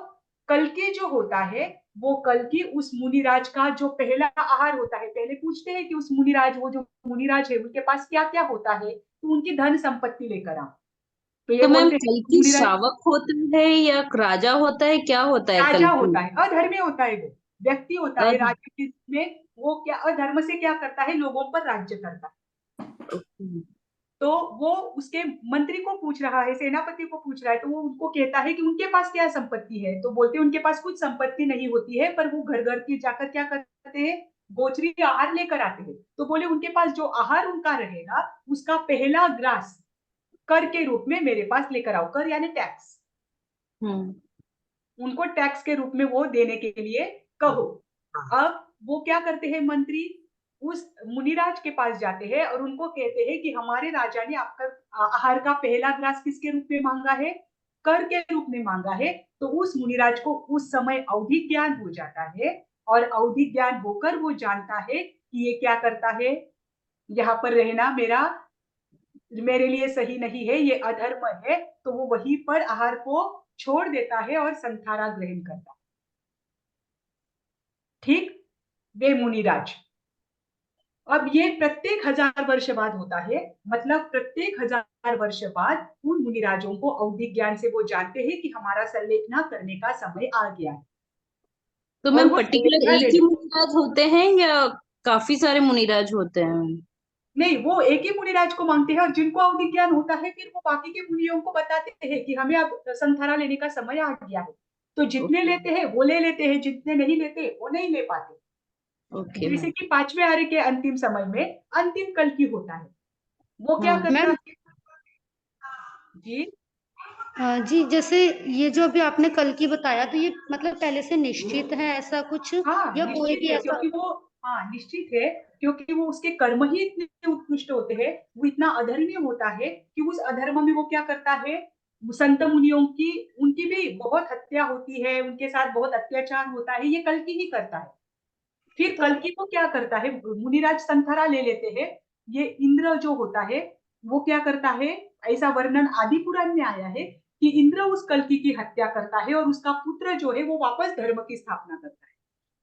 कल्कि जो होता है, वो कल्कि उस मुनिराज का जो पहला आहार होता है, पहले पूछते हैं कि उस मुनिराज, वो जो मुनिराज है उनके पास क्या क्या होता है, तो उनकी धन संपत्ति लेकर आओ। तो ये मैम बोलते हैं कल्कि मुनिराज श्रावक होता है या राजा होता है, क्या होता है राजा कल्कि? होता है, अधर्मी होता है, वो व्यक्ति होता है राज्य में। वो क्या अधर्म से क्या करता है, लोगों पर राज्य करता है। तो वो उसके मंत्री को पूछ रहा है, सेनापति को पूछ रहा है, तो वो उनको कहता है कि उनके पास क्या संपत्ति है। तो बोलते हैं उनके पास कुछ संपत्ति नहीं होती है, पर वो घर घर के जाकर क्या करते हैं, गोचरी आहार लेकर आते हैं। तो बोले उनके पास जो आहार उनका रहेगा, उसका पहला ग्रास कर के रूप में मेरे पास लेकर आओ। कर यानी टैक्स, उनको टैक्स के रूप में वो देने के लिए कहो। अब वो क्या करते हैं, मंत्री उस मुनिराज के पास जाते हैं और उनको कहते हैं कि हमारे राजा ने आपका आहार का पहला ग्रास किसके रूप में मांगा है, कर के रूप में मांगा है। तो उस मुनिराज को उस समय अवधि ज्ञान हो जाता है, और अवधि ज्ञान होकर वो जानता है कि ये क्या करता है, यहाँ पर रहना मेरे लिए सही नहीं है, ये अधर्म है। तो वो वहीं पर आहार को छोड़ देता है और संथारा ग्रहण करता है। ठीक, वे मुनिराज। अब ये प्रत्येक 1000 वर्ष बाद होता है, मतलब प्रत्येक 1000 वर्ष बाद उन मुनिराजों को अवधि ज्ञान से वो जानते हैं कि हमारा संलेखना करने का समय आ गया है। तो और मैम वो पर्टिकुलर सेवका एक ले ही लेते। मुनिराज होते हैं या काफी सारे मुनिराज होते हैं? नहीं, वो एक ही मुनिराज को मांगते हैं, और जिनको अवधि ज्ञान होता है फिर वो बाकी के मुनियों को बताते हैं कि हमें अब संथारा लेने का समय आ गया है। तो जितने ओके लेते हैं वो ले लेते हैं, जितने नहीं लेते वो नहीं ले पाते। ओके जैसे मैम। कि 5वें आर्य के अंतिम समय में अंतिम कल्कि होता है, वो क्या हाँ करता मैम है जी? जी, जैसे ये जो अभी आपने कल की बताया, तो ये मतलब पहले से निश्चित है ऐसा कुछ, हाँ, या कोई निश्चित भी है, ऐसा? क्योंकि वो, हाँ निश्चित है, क्योंकि वो उसके कर्म ही इतने उत्कृष्ट होते हैं, वो इतना अधर्मी होता है कि उस अधर्म में वो क्या करता है, संत मुनियों की, उनकी भी बहुत हत्या होती है, उनके साथ बहुत अत्याचार होता है, ये कल्कि ही करता है। फिर तो कल्कि को क्या करता है, मुनिराज संथारा ले लेते हैं, ये इंद्र जो होता है वो क्या करता है, ऐसा वर्णन आदि पुराण में आया है कि इंद्र उस कल्कि की हत्या करता है और उसका पुत्र जो है वो वापस धर्म की स्थापना करता है।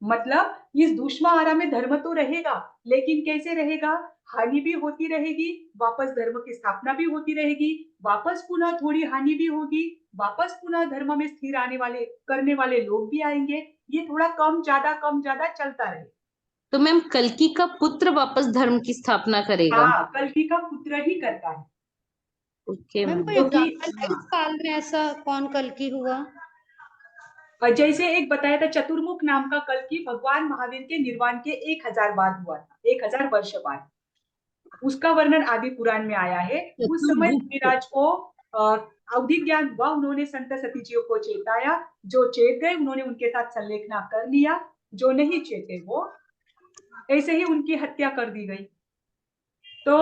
मतलब इस दुश्मन में धर्म तो रहेगा, लेकिन कैसे रहेगा, हानि भी होती रहेगी, वापस धर्म की स्थापना भी होती रहेगी, वापस पुनः थोड़ी हानि भी होगी, वापस पुनः धर्म में स्थिर आने वाले करने वाले लोग भी आएंगे, ये थोड़ा कम ज्यादा चलता रहे। तो मैम कल्कि का पुत्र वापस धर्म की स्थापना करेगा? हाँ, कल्कि का पुत्र ही करता है, ओके मैम मैम। कोई क्योंकि एग्जाम्पल है इस काल में ऐसा कौन कल्कि हुआ? जैसे एक बताया था चतुर्मुख नाम का कल्कि भगवान महावीर के निर्वाण के 1000 बाद हुआ था, 1000 वर्ष बाद, उसका वर्णन आदि पुराण में आया है। उस समय चतुर्गुप्त। मुनिराज को अवधि ज्ञान हुआ, उन्होंने संत सतीजियों को चेताया, जो चेत गए उन्होंने उनके साथ संलेखना कर लिया, जो नहीं चेते वो ऐसे ही उनकी हत्या कर दी गई। तो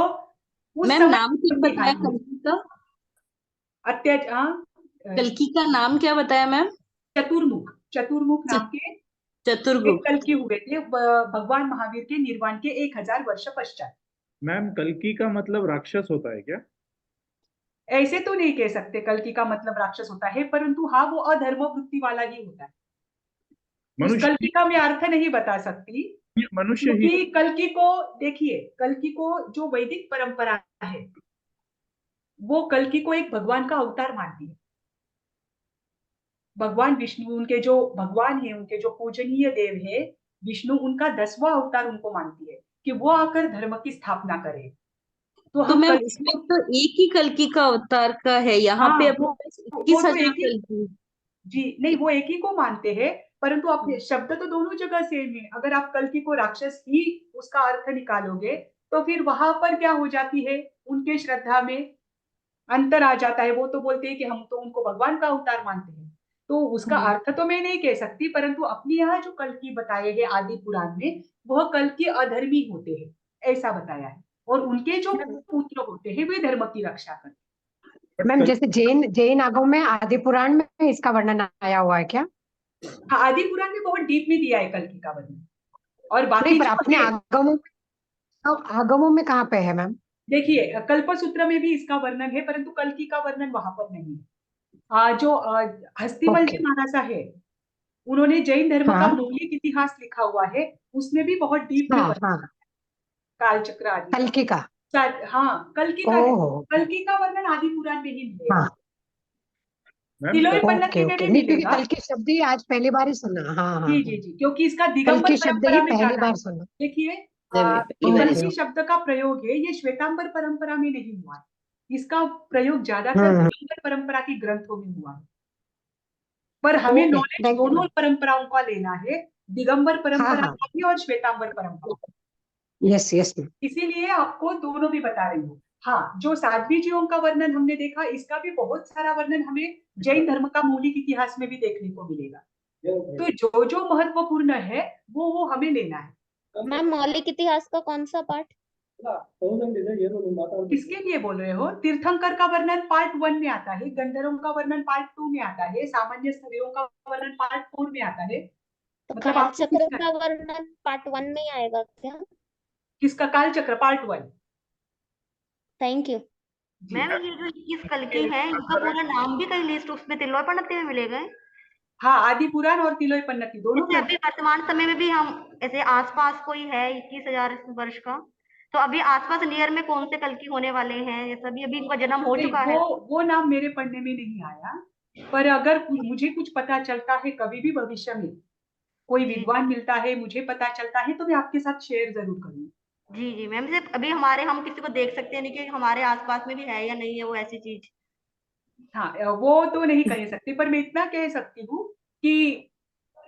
उस मैम समय नाम क्या उनकी बताया हानि हुई, कल्कि का? अत्याचार, कल्कि का नाम क्या बताया मैम? चतुर्मुख, चतुर्मुख नाम के एक चतुर्गुप्त। कल्कि हुए थे भगवान महावीर के निर्वाण के 1000 वर्ष पश्चात। मैम कल्कि का मतलब राक्षस होता है क्या? ऐसे तो नहीं कह सकते कल्कि का मतलब राक्षस होता है, परंतु हाँ वो अधर्म वृत्ति वाला ही होता है। उस मनुष्य कल्कि का मैं अर्थ नहीं बता सकती, मनुष्य ही। क्योंकि कल्कि को देखिए, कल्कि को जो वैदिक परंपरा है वो कल्कि को एक भगवान का अवतार मानती है। भगवान विष्णु उनके जो भगवान है, उनके जो पूजनीय देव है विष्णु, उनका 10वां अवतार उनको मानती है कि वो आकर धर्म की स्थापना करे। तो तो हम मैम कल्कि इसमें को, तो एक ही कल्कि का अवतार का है, यहाँ हाँ पे अपने पास वो तो 21,000 एक ही, कल्कि। जी नहीं वो एक ही को मानते हैं, परंतु अपने शब्द तो दोनों जगह सेम है। अगर आप कल्कि को राक्षस ही उसका अर्थ निकालोगे तो फिर वहां पर क्या हो जाती है, उनके श्रद्धा में अंतर आ जाता है। वो तो बोलते हैं कि हम तो उनको भगवान का अवतार मानते हैं, तो उसका अर्थ तो मैं नहीं कह सकती, परंतु अपने यहाँ जो कल्कि बताए हैं आदि पुराण में, वह कल्कि अधर्मी होते हैं ऐसा बताया है, और उनके जो पुत्र होते हैं वे धर्म की रक्षा करते हैं। मैम जैसे जैन जैन आगम में आदि पुराण में इसका वर्णन आया हुआ है क्या? हाँ, आदि पुराण में बहुत डीप में दिया है कल्कि का वर्णन, और नहीं, बाकी पर जो अपने है, आगमों में कहाँ पे है मैम? देखिए कल्पसूत्र में भी इसका वर्णन है, परंतु कल्कि का वर्णन वहां पर नहीं है। जो हस्तिमल ओके। जी महाराजा है, उन्होंने जैन धर्म का हाँ मौलिक इतिहास लिखा हुआ है, उसमें भी बहुत डीप में हाँ वर्णन हाँ, कालचक्र आदि का। कल्कि का। हाँ कल्कि का है, ओह कल्कि का वर्णन आदि पुराण में ही मिलेगा, हाँ, मैम तिलोई ओके पन्नती में ओके। भी नहीं, क्योंकि मिलेगा। कल्कि शब्द ही आज पहली बार ही सुना। हाँ हाँ जी हाँ, जी जी, क्योंकि इसका दिगंबर कल्कि शब्द ही परंपरा में पहली ज्यादा है। बार सुना। देखिए पहली ये बार ओके कल्कि ओके। शब्द का प्रयोग है, ये श्वेतांबर परंपरा में नहीं हुआ है, इसका प्रयोग ज्यादातर हम्म, दिगंबर परंपरा के ग्रंथों में हुआ है। पर हमें ओके, नॉलेज थैंक यू दोनों मैम। परंपराओं का लेना है, दिगंबर हाँ परंपरा हाँ, का भी और श्वेतांबर परंपरा का, यस यस मैम। इसीलिए आपको दोनों भी बता रही हूँ। हाँ, जो साध्वी जीवों का वर्णन हमने देखा, इसका भी बहुत सारा वर्णन हमें जैन धर्म का मौलिक इतिहास में भी देखने को मिलेगा। तो जो जो महत्वपूर्ण है वो हमें लेना है। मैम मौलिक इतिहास का कौन सा पार्ट? किसके लिए बोल रहे हो? तीर्थंकर का वर्णन पार्ट 1 में आता है, गंधर्वों का वर्णन पार्ट 2 में आता है, सामान्य स्त्रियों का वर्णन पार्ट 4 में आता है। तो मतलब काल आपको चक्र किसका का वर्णन पार्ट 1 में ही आएगा क्या? किसका Kaal Chakra part 1? Thank you. जी मैम ये जो 21 कल्कि है, इनका पूरा नाम भी कहीं लिस्ट उसमें तिलोय पन्नती में मिलेगा? हाँ, आदि पुराण और तिलोय पन्नती दोनों जैसे अभी ग्रंथ। वर्तमान समय में भी हम ऐसे आसपास कोई है 21,000 वर्ष का, तो अभी आसपास नियर में कौन से कल्कि होने वाले हैं? जैसे अभी अभी इनका जन्म हो नहीं, चुका है। वो नाम मेरे पढ़ने में नहीं आया, पर अगर मुझे कुछ पता चलता है कभी भी भविष्य में कोई जी विद्वान मिलता है, मुझे पता चलता है, तो मैं आपके साथ शेयर जरूर करूंगी। जी जी मैम, जैसे अभी हम किसी को देख सकते हैं नहीं कि हमारे आसपास में भी है या नहीं है वो ऐसी चीज। हाँ, वो तो नहीं कह सकती, पर मैं इतना कह सकती हूँ कि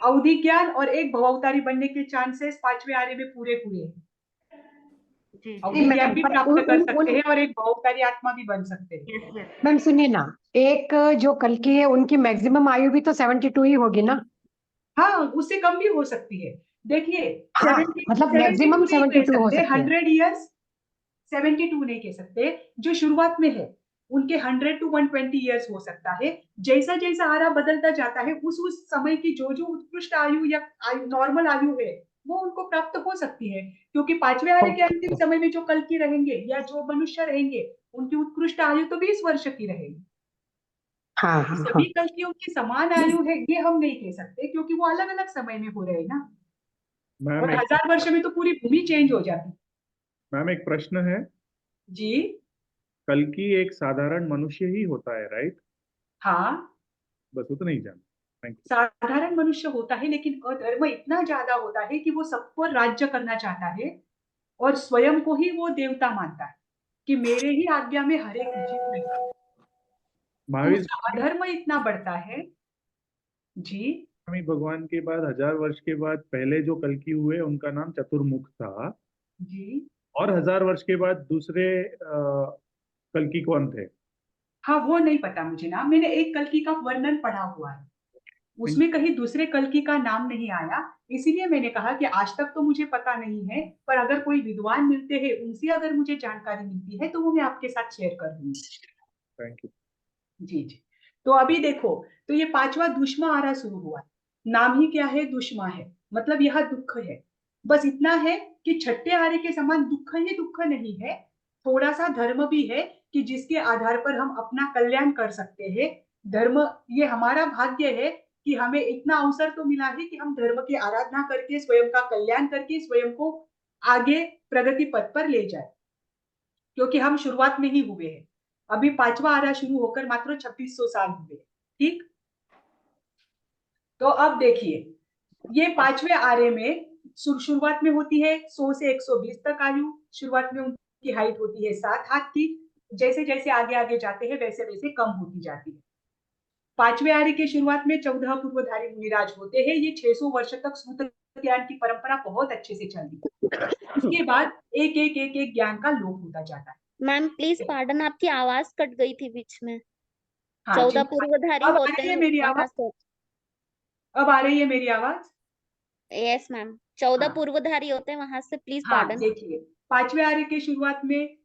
अवधि ज्ञान और एक भवअवतारी बनने के चांसेस 5वें आर्य में पूरे पूरे हैं। जी अवधि ज्ञान मैम भी पर प्राप्त कर सकते हैं और एक भवअवतारी आत्मा भी बन सकते हैं। Yes yes. मैम सुनिए ना, एक जो कल्कि है उनकी मैक्सिमम आयु भी तो 72 ही होगी ना? हाँ, उससे कम भी हो सकती है। देखिए, हाँ, 70 मतलब 72 मैक्सिमम नहीं कह 72 हो सकते, सकती है। 100 ईयर्स 72 नहीं कह सकते। जो शुरुआत में है उनके 100 to 120 ईयर्स हो सकता है। जैसा जैसा आरा बदलता जाता है, उस समय की जो जो उत्कृष्ट आयु या आयु नॉर्मल आयु है वो उनको प्राप्त हो सकती है, क्योंकि 5वें आर्य के अंतिम समय में जो कल्कि रहेंगे या जो मनुष्य रहेंगे उनकी उत्कृष्ट आयु तो 20 वर्ष की रहेगी। हाँ हाँ सभी हाँ। कल्कियों की समान आयु है ये हम नहीं कह सकते, क्योंकि वो अलग अलग समय में हो रहे हैं ना। मैम और एक 1000 वर्ष में तो पूरी भूमि चेंज हो जाती। मैम एक प्रश्न है। जी कल्कि एक साधारण मनुष्य ही होता है, राइट? हाँ, बस उतना ही जान। Thank you. साधारण मनुष्य होता है, लेकिन अधर्म इतना ज्यादा होता है कि वो सब पर राज्य करना चाहता है और स्वयं को ही वो देवता मानता है कि मेरे ही आज्ञा में हर एक जीव रहे। तो महावीर उसका अधर्म इतना बढ़ता है। जी स्वामी भगवान के बाद 1000 वर्ष के बाद पहले जो कल्कि हुए उनका नाम चतुर्मुख था, जी और 1000 वर्ष के बाद दूसरे कल्कि कौन थे? हाँ, वो नहीं पता मुझे नाम। मैंने एक कल्कि का वर्णन पढ़ा हुआ है, उसमें कहीं दूसरे कल्कि का नाम नहीं आया। इसीलिए मैंने कहा कि आज तक तो मुझे पता नहीं है, पर अगर कोई विद्वान मिलते हैं, उनसे अगर मुझे जानकारी मिलती है तो वो मैं आपके साथ शेयर कर दूंगी। Thank you. जी जी। तो अभी देखो, तो ये 5वां दुष्मा आरा शुरू हुआ। नाम ही क्या है? दुष्मा है, मतलब यह दुख है। बस इतना है कि छठे आरे के समान दुख ही दुख नहीं है, थोड़ा सा धर्म भी है कि जिसके आधार पर हम अपना कल्याण कर सकते हैं। धर्म, ये हमारा भाग्य है कि हमें इतना अवसर तो मिला है कि हम धर्म की आराधना करके स्वयं का कल्याण करके स्वयं को आगे प्रगति पथ पर ले जाए, क्योंकि हम शुरुआत में ही हुए हैं। अभी 5वां आरा शुरू होकर मात्र 2600 साल हुए। ठीक, तो अब देखिए, ये 5वें आरे में शुरुआत में होती है 100 से 120 तक आयु। शुरुआत में उनकी हाइट होती है 7 हाथ की। जैसे जैसे आगे आगे जाते हैं वैसे वैसे कम होती जाती है। 5वें आर्य की शुरुआत में 14 पूर्वधारी मुनिराज होते हैं। ये 600 वर्ष तक सूत्र ज्ञान की परंपरा बहुत अच्छे से चलती है। इसके बाद एक एक एक एक ज्ञान का लोप होता जाता है। मैम प्लीज पार्डन, आपकी आवाज कट गई थी बीच में। हाँ 14 जी, पूर्वधारी अब आ होते रही हैं है मेरी वहां आवाज? से। अब आ रही है मेरी आवाज? यस मैम, 14 हाँ पूर्वधारी होते हैं वहां से, प्लीज हाँ, पार्डन। देखिए, 5वें आर्य की शुरुआत में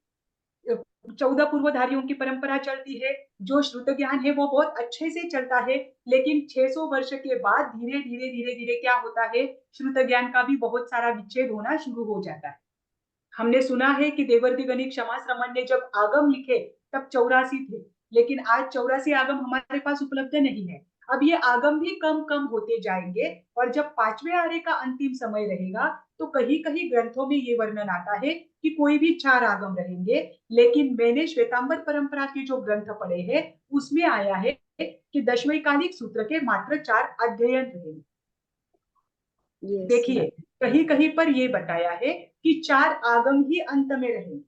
14 पूर्वधारियों की परंपरा चलती है। जो श्रुत ज्ञान है वो बहुत अच्छे से चलता है, लेकिन 600 वर्ष के बाद धीरे धीरे धीरे धीरे क्या होता है, श्रुत ज्ञान का भी बहुत सारा विच्छेद होना शुरू हो जाता है। हमने सुना है कि देवर्षि गणिक क्षमा श्रमण ने जब आगम लिखे तब 84 थे, लेकिन आज 84 आगम हमारे पास उपलब्ध नहीं है। अब ये आगम भी कम कम होते जाएंगे, और जब 5वें आर्य का अंतिम समय रहेगा तो कहीं कहीं ग्रंथों में ये वर्णन आता है कि कोई भी 4 आगम रहेंगे। लेकिन मैंने श्वेतांबर परंपरा के जो ग्रंथ पढ़े हैं उसमें आया है कि दशमैकालिक सूत्र के मात्र 4 अध्ययन रहेंगे। देखिए, कहीं कहीं पर ये बताया है कि 4 आगम ही अंत में रहेंगे,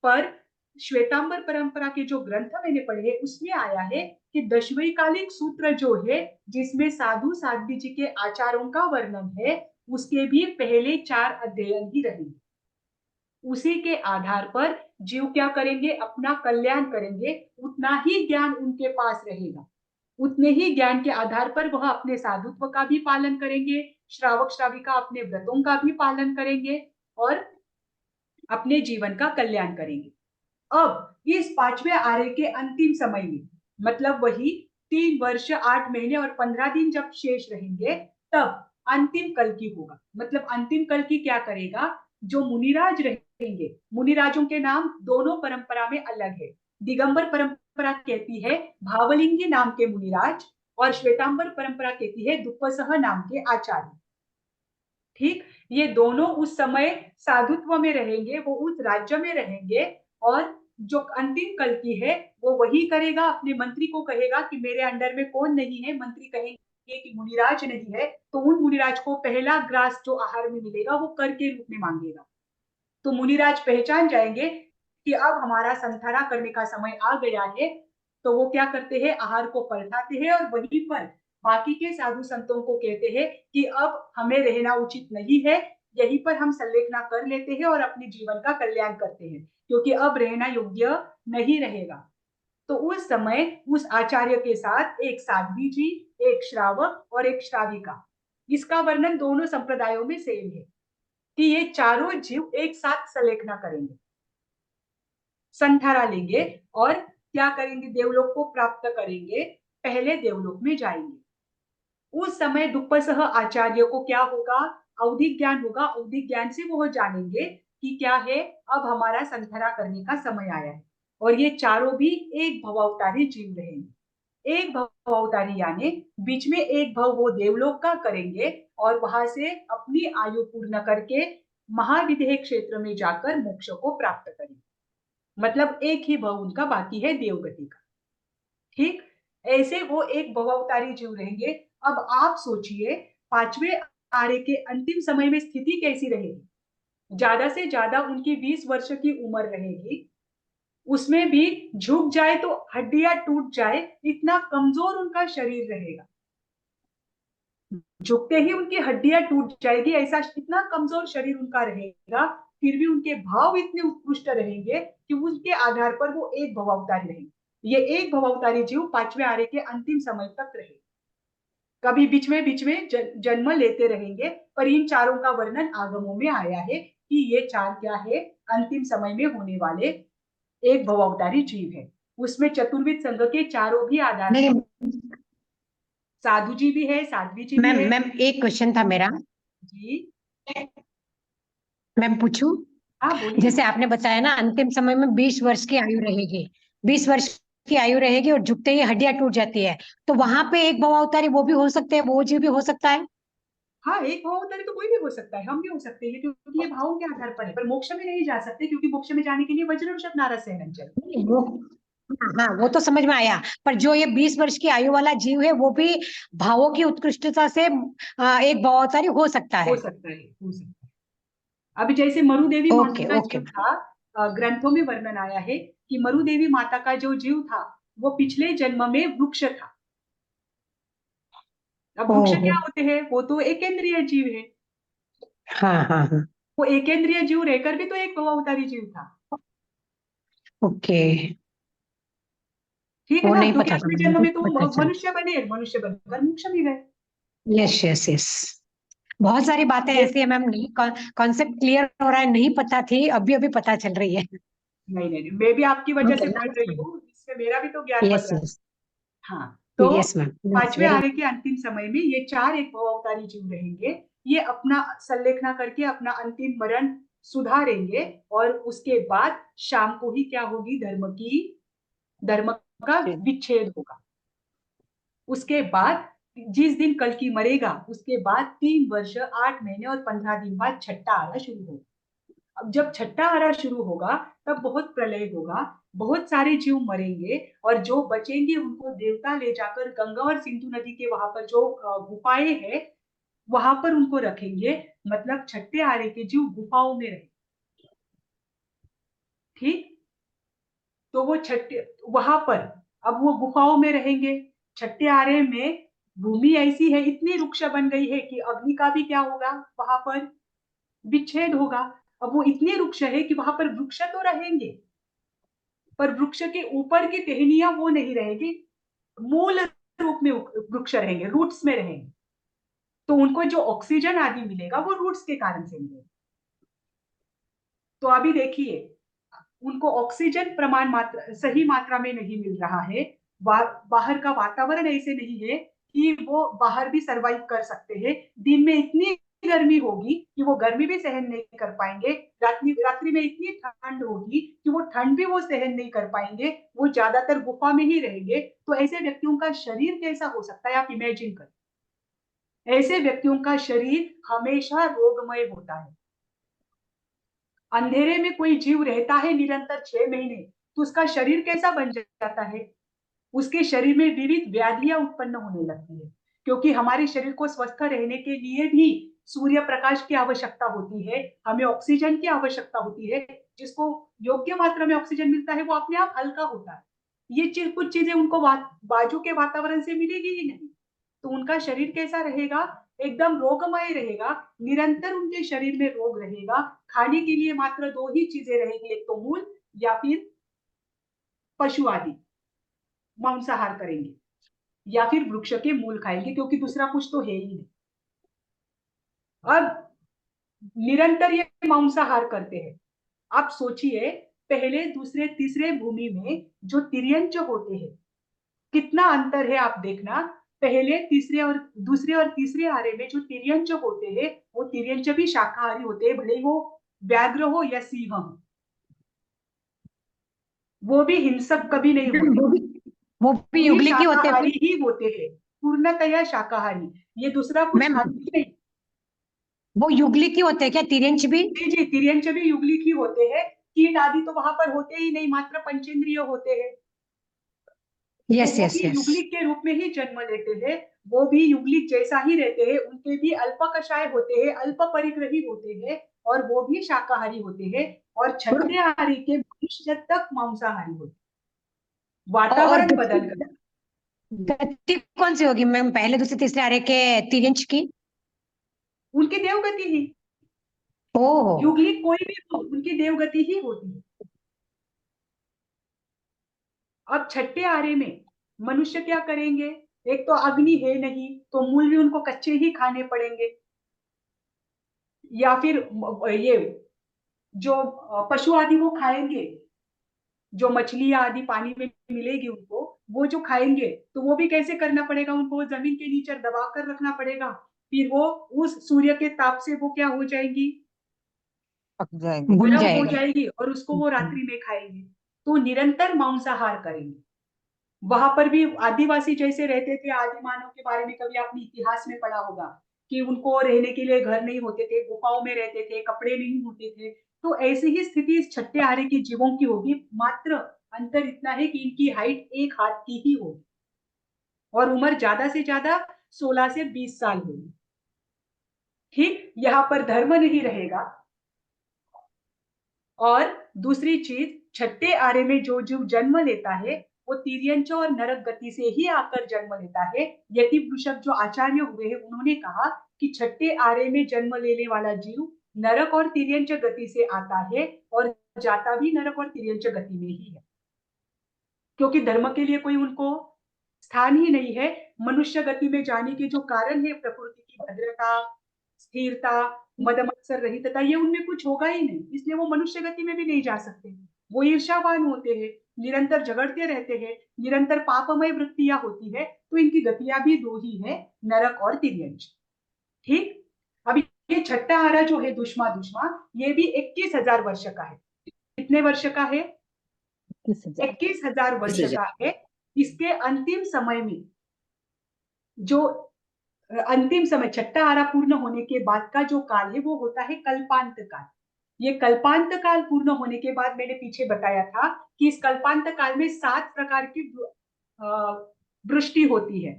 पर श्वेतांबर परंपरा के जो ग्रंथ मैंने पढ़े हैं उसमें आया है कि दशमैकालिक सूत्र जो है, जिसमें साधु साध्वी जी के आचारों का वर्णन है, उसके भी पहले 4 अध्ययन ही रहेंगे। उसी के आधार पर जीव क्या करेंगे, अपना कल्याण करेंगे। उतना ही ज्ञान उनके पास रहेगा, उतने ही ज्ञान के आधार पर वह अपने साधुत्व का भी पालन करेंगे, श्रावक श्राविका अपने व्रतों का भी पालन करेंगे और अपने जीवन का कल्याण करेंगे। अब इस 5वें आर्य के अंतिम समय में, मतलब वही 3 वर्ष 8 महीने और 15 दिन जब शेष रहेंगे, तब अंतिम कल्कि होगा। मतलब अंतिम कल्कि क्या करेगा, जो मुनिराज रहेंगे, मुनिराजों के नाम दोनों परंपरा में अलग है। दिगंबर परंपरा कहती है भावलिंगी नाम के मुनिराज, और श्वेतांबर परंपरा कहती है दुप्पसह नाम के आचार्य। ठीक, ये दोनों उस समय साधुत्व में रहेंगे, वो उस राज्य में रहेंगे, और जो अंतिम कल्कि है वो वही करेगा, अपने मंत्री को कहेगा कि मेरे अंडर में कौन नहीं है। मंत्री कहेंगे कि मुनिराज नहीं है, तो उन मुनिराज को पहला ग्रास जो आहार में मिलेगा वो कर के रूप में मांगेगा। तो मुनिराज पहचान जाएंगे कि अब हमारा संथारा करने का समय आ गया है, तो वो क्या करते हैं, आहार को पलटाते हैं और वहीं पर बाकी के साधु संतों को कहते हैं कि अब हमें रहना उचित नहीं है, यहीं पर हम संलेखना कर लेते हैं और अपने जीवन का कल्याण करते हैं, क्योंकि अब रहना योग्य नहीं रहेगा। तो उस समय उस आचार्य के साथ एक साध्वी जी, एक श्रावक और एक श्राविका, इसका वर्णन दोनों संप्रदायों में सेम है कि ये चारों जीव एक साथ संलेखना करेंगे, संथारा लेंगे और क्या करेंगे, देवलोक को प्राप्त करेंगे, पहले देवलोक में जाएंगे। उस समय दुप्पसह आचार्य को क्या होगा, औधिक ज्ञान होगा। औधिक ज्ञान से वो जानेंगे कि क्या है, अब हमारा संथारा करने का समय आया है। और ये चारों भी एक भवावतारी जीव रहेंगे। एक भवावतारी यानी बीच में एक भव वो देवलोक का करेंगे और वहां से अपनी आयु पूर्ण करके महाविदेह क्षेत्र में जाकर मोक्ष को प्राप्त करेंगे। मतलब एक ही भव उनका बाकी है देवगति का। ठीक, ऐसे वो एक भवावतारी जीव रहेंगे। अब आप सोचिए, पांचवें आर्य के अंतिम समय में स्थिति कैसी रहेगी। ज्यादा से ज्यादा उनकी 20 वर्ष की उम्र रहेगी, उसमें भी झुक जाए तो हड्डियां टूट जाए, इतना कमजोर उनका शरीर रहेगा। झुकते ही उनकी हड्डियां टूट जाएगी, ऐसा इतना कमजोर शरीर उनका रहेगा, फिर भी उनके भाव इतने उत्कृष्ट रहेंगे कि उसके आधार पर वो एक भवावतारी रहेंगे। ये एक भवावतारी जीव पांचवें आर्य के अंतिम समय तक रहे, कभी बीच में जन्म लेते रहेंगे। पर इन चारों का वर्णन आगमों में आया है कि ये चार क्या है, अंतिम समय में होने वाले एक भवावतारी जीव है। उसमें चतुर्विद संघ के चारों भी आधार है, साधु जी भी है, साध्वी जी भी है। मैम एक क्वेश्चन था मेरा जी मैम, पूछूं? हाँ बोलिए। जैसे आपने बताया ना, अंतिम समय में 20 वर्ष की आयु रहेगी, 20 वर्ष की आयु रहेगी और झुकते ही हड्डियां टूट जाती है, तो वहां पे एक भवावतारी वो भी हो सकते हैं, वो जीव भी हो सकता है? हाँ, एक भवावतारी तो कोई भी हो सकता है, हम भी हो सकते हैं, क्योंकि ये भावों के आधार पर है। पर मोक्ष में नहीं जा सकते, क्योंकि मोक्ष में जाने के लिए वज्र ऋषभ नारद सहन चाहिए। वो हाँ, वो तो समझ में आया, पर जो ये 20 वर्ष की आयु वाला जीव है वो भी भावों की उत्कृष्टता से एक भवावतारी हो सकता है? हो सकता है, हो सकता है। अभी जैसे मरुदेवी माता का जीव था, ग्रंथों में वर्णन आया है कि मरुदेवी माता का जो जीव था वो पिछले जन्म में वृक्ष था। अब वृक्ष क्या होते हैं, वो तो एकेंद्रिय जीव है। हाँ हाँ हाँ, वो एकेंद्रिय जीव रहकर भी तो एक भवावतारी जीव था। ओके, ठीक है वो ना, नहीं क्योंकि पता अगले था जन्म मुझे, में तो पता चला। मनुष्य बने, मनुष्य बनकर मोक्ष में गए। यस यस यस, बहुत सारी बातें ऐसी है मैम, नहीं कॉन्सेप्ट क्लियर हो रहा है, नहीं पता थी, अभी अभी पता चल रही है। नहीं, मैं भी आपकी वजह से पढ़ रही हूँ, इससे मेरा भी तो ज्ञान बढ़ यस रहा है। यस हाँ, तो यस मैम, पांचवें वेरी आर्य के अंतिम समय में ये चार एक भवावतारी जीव रहेंगे। ये अपना संलेखना करके अपना अंतिम मरण सुधारेंगे और उसके बाद शाम को ही क्या होगी, धर्म का विच्छेद होगा। उसके बाद जिस दिन कल्कि मरेगा, उसके बाद 3 वर्ष 8 महीने और 15 दिन बाद छठा आरा शुरू होगा। अब जब छठा आरा शुरू होगा तब बहुत प्रलय होगा, बहुत सारे जीव मरेंगे और जो बचेंगे उनको देवता ले जाकर गंगा और सिंधु नदी के वहां पर जो गुफाएं हैं वहां पर उनको रखेंगे। मतलब छठे आरे के जीव गुफाओं में रहेंगे। ठीक, तो वो छठे वहां पर, अब वो गुफाओं में रहेंगे। छठे आरे में भूमि ऐसी है, इतनी रुक्ष बन गई है कि अग्नि का भी क्या होगा, वहां पर विच्छेद होगा। अब वो इतने वृक्ष है कि वहां पर वृक्ष तो रहेंगे, पर वृक्ष के ऊपर की टहनियां वो नहीं रहेगी, मूल रूप में वृक्ष रहेंगे, रूट्स में रहेंगे। तो उनको जो ऑक्सीजन आदि मिलेगा वो रूट्स के कारण से मिलेगा। तो अभी देखिए, उनको ऑक्सीजन प्रमाण मात्रा सही मात्रा में नहीं मिल रहा है। बाहर का वातावरण ऐसे नहीं है कि वो बाहर भी सरवाइव कर सकते हैं। दिन में इतनी गर्मी होगी कि वो गर्मी भी सहन नहीं कर पाएंगे, रात्रि में इतनी ठंड होगी कि वो ठंड भी वो सहन नहीं कर पाएंगे, वो ज्यादातर गुफा में ही रहेंगे। तो ऐसे व्यक्तियों का शरीर कैसा हो सकता है, आप इमेजिन करें। ऐसे व्यक्तियों का शरीर हमेशा रोगमय होता है। अंधेरे में कोई जीव रहता है निरंतर 6 महीने, तो उसका शरीर कैसा बन जाता है, उसके शरीर में विविध व्याधियां उत्पन्न होने लगती है। क्योंकि हमारे शरीर को स्वस्थ रहने के लिए भी सूर्य प्रकाश की आवश्यकता होती है, हमें ऑक्सीजन की आवश्यकता होती है। जिसको योग्य मात्रा में ऑक्सीजन मिलता है वो अपने आप हल्का होता है। ये चीज कुछ चीजें उनको बाजू के वातावरण से मिलेगी ही नहीं, तो उनका शरीर कैसा रहेगा, एकदम रोगमय रहेगा, निरंतर उनके शरीर में रोग रहेगा। खाने के लिए मात्र दो ही चीजें रहेगी, एक तो मूल या फिर पशु आदि मांसाहार करेंगे या फिर वृक्ष के मूल खाएंगे, क्योंकि दूसरा कुछ तो है ही नहीं। अब निरंतर ये मांसाहार करते हैं। आप सोचिए, पहले दूसरे तीसरे भूमि में जो तिर्यंच होते हैं, कितना अंतर है आप देखना। पहले तीसरे और दूसरे और तीसरे आरे में जो तिर्यंच होते हैं, वो तिर्यंच भी शाकाहारी होते हैं, भले वो व्याघ्र हो या सिंह हो, वो भी हिंसक कभी नहीं होते, वो भी युगलिकी होते हैं शाकाहारी ही होते हैं, पूर्णतया शाकाहारी। ये दूसरा कुछ मैम, खाते नहीं। वो युगलिकी होते हैं क्या तिर्यंच भी? जी, तिर्यंच भी युगलिक ही होते हैं। कीट आदि तो वहां पर होते ही नहीं, मात्र पंचेंद्रिय होते हैं। यस वो यस भी यस। युगलिक के रूप में ही जन्म लेते हैं, वो भी युगलिक जैसा ही रहते हैं। उनके भी अल्पकषाय होते हैं, अल्प परिग्रही होते हैं, और वो भी शाकाहारी होते हैं। और छठे आहारी के मनुष्य तक मांसाहारी होते हैं। वातावरण बदल गया। गति कौन सी होगी मैम, पहले दूसरे तीसरे आरे के तिर्यंच की? उनकी देवगति ही, ओह, युगलिक कोई भी हो, उनकी देवगति ही होती है। अब छठे आरे में मनुष्य क्या करेंगे, एक तो अग्नि है नहीं, तो मूल भी उनको कच्चे ही खाने पड़ेंगे, या फिर ये जो पशु आदि वो खाएंगे, जो मछली आदि पानी में मिलेगी उनको, वो जो खाएंगे तो वो भी कैसे करना पड़ेगा, उनको जमीन के नीचे दबा कर रखना पड़ेगा। फिर वो उस सूर्य के ताप से वो क्या हो जाएंगी, भूल गर्म हो जाएगा। जाएगी, और उसको वो रात्रि में खाएंगे। तो निरंतर मांसाहार करेंगे। वहां पर भी आदिवासी जैसे रहते थे, आदि मानव के बारे में कभी आपने इतिहास में पढ़ा होगा कि उनको रहने के लिए घर नहीं होते थे, गुफाओं में रहते थे, कपड़े नहीं होते थे। तो ऐसी ही स्थिति इस छठे आरे के जीवों की होगी, मात्र अंतर इतना है कि इनकी हाइट 1 हाथ की ही होगी और उम्र ज्यादा से ज्यादा 16 से 20 साल होगी। ठीक, यहाँ पर धर्म नहीं रहेगा। और दूसरी चीज, छठे आरे में जो जीव जन्म लेता है वो तिर्यंच और नरक गति से ही आकर जन्म लेता है। यति वृषभ जो आचार्य हुए हैं, उन्होंने कहा कि छठे आरे में जन्म लेने वाला जीव नरक और तिर्यंच गति से आता है और जाता भी नरक और तिर्यंच गति में ही है, क्योंकि धर्म के लिए कोई उनको स्थान ही नहीं है। मनुष्य गति में जाने के जो कारण है, प्रकृति की भद्रता, स्थिरता, मद मत्सर रहितता, ये उनमें कुछ होगा ही नहीं, इसलिए वो मनुष्य गति में भी नहीं जा सकते। वो ईर्ष्यावान होते हैं, निरंतर झगड़ते रहते हैं, निरंतर पापमय वृत्तियां होती है, तो इनकी गतियां भी दो ही है, नरक और तिर्यंच। ठीक, अभी ये छठा आरा जो है दुष्मा, ये भी 21,000 वर्ष का है। कितने वर्ष का है? 21,000 वर्ष का है। इसके अंतिम समय में जो अंतिम समय, छठा आरा पूर्ण होने के बाद का जो काल है वो होता है कल्पांत काल। ये कल्पांत काल पूर्ण होने के बाद, मैंने पीछे बताया था कि इस कल्पांत काल में 7 प्रकार की वृष्टि होती है,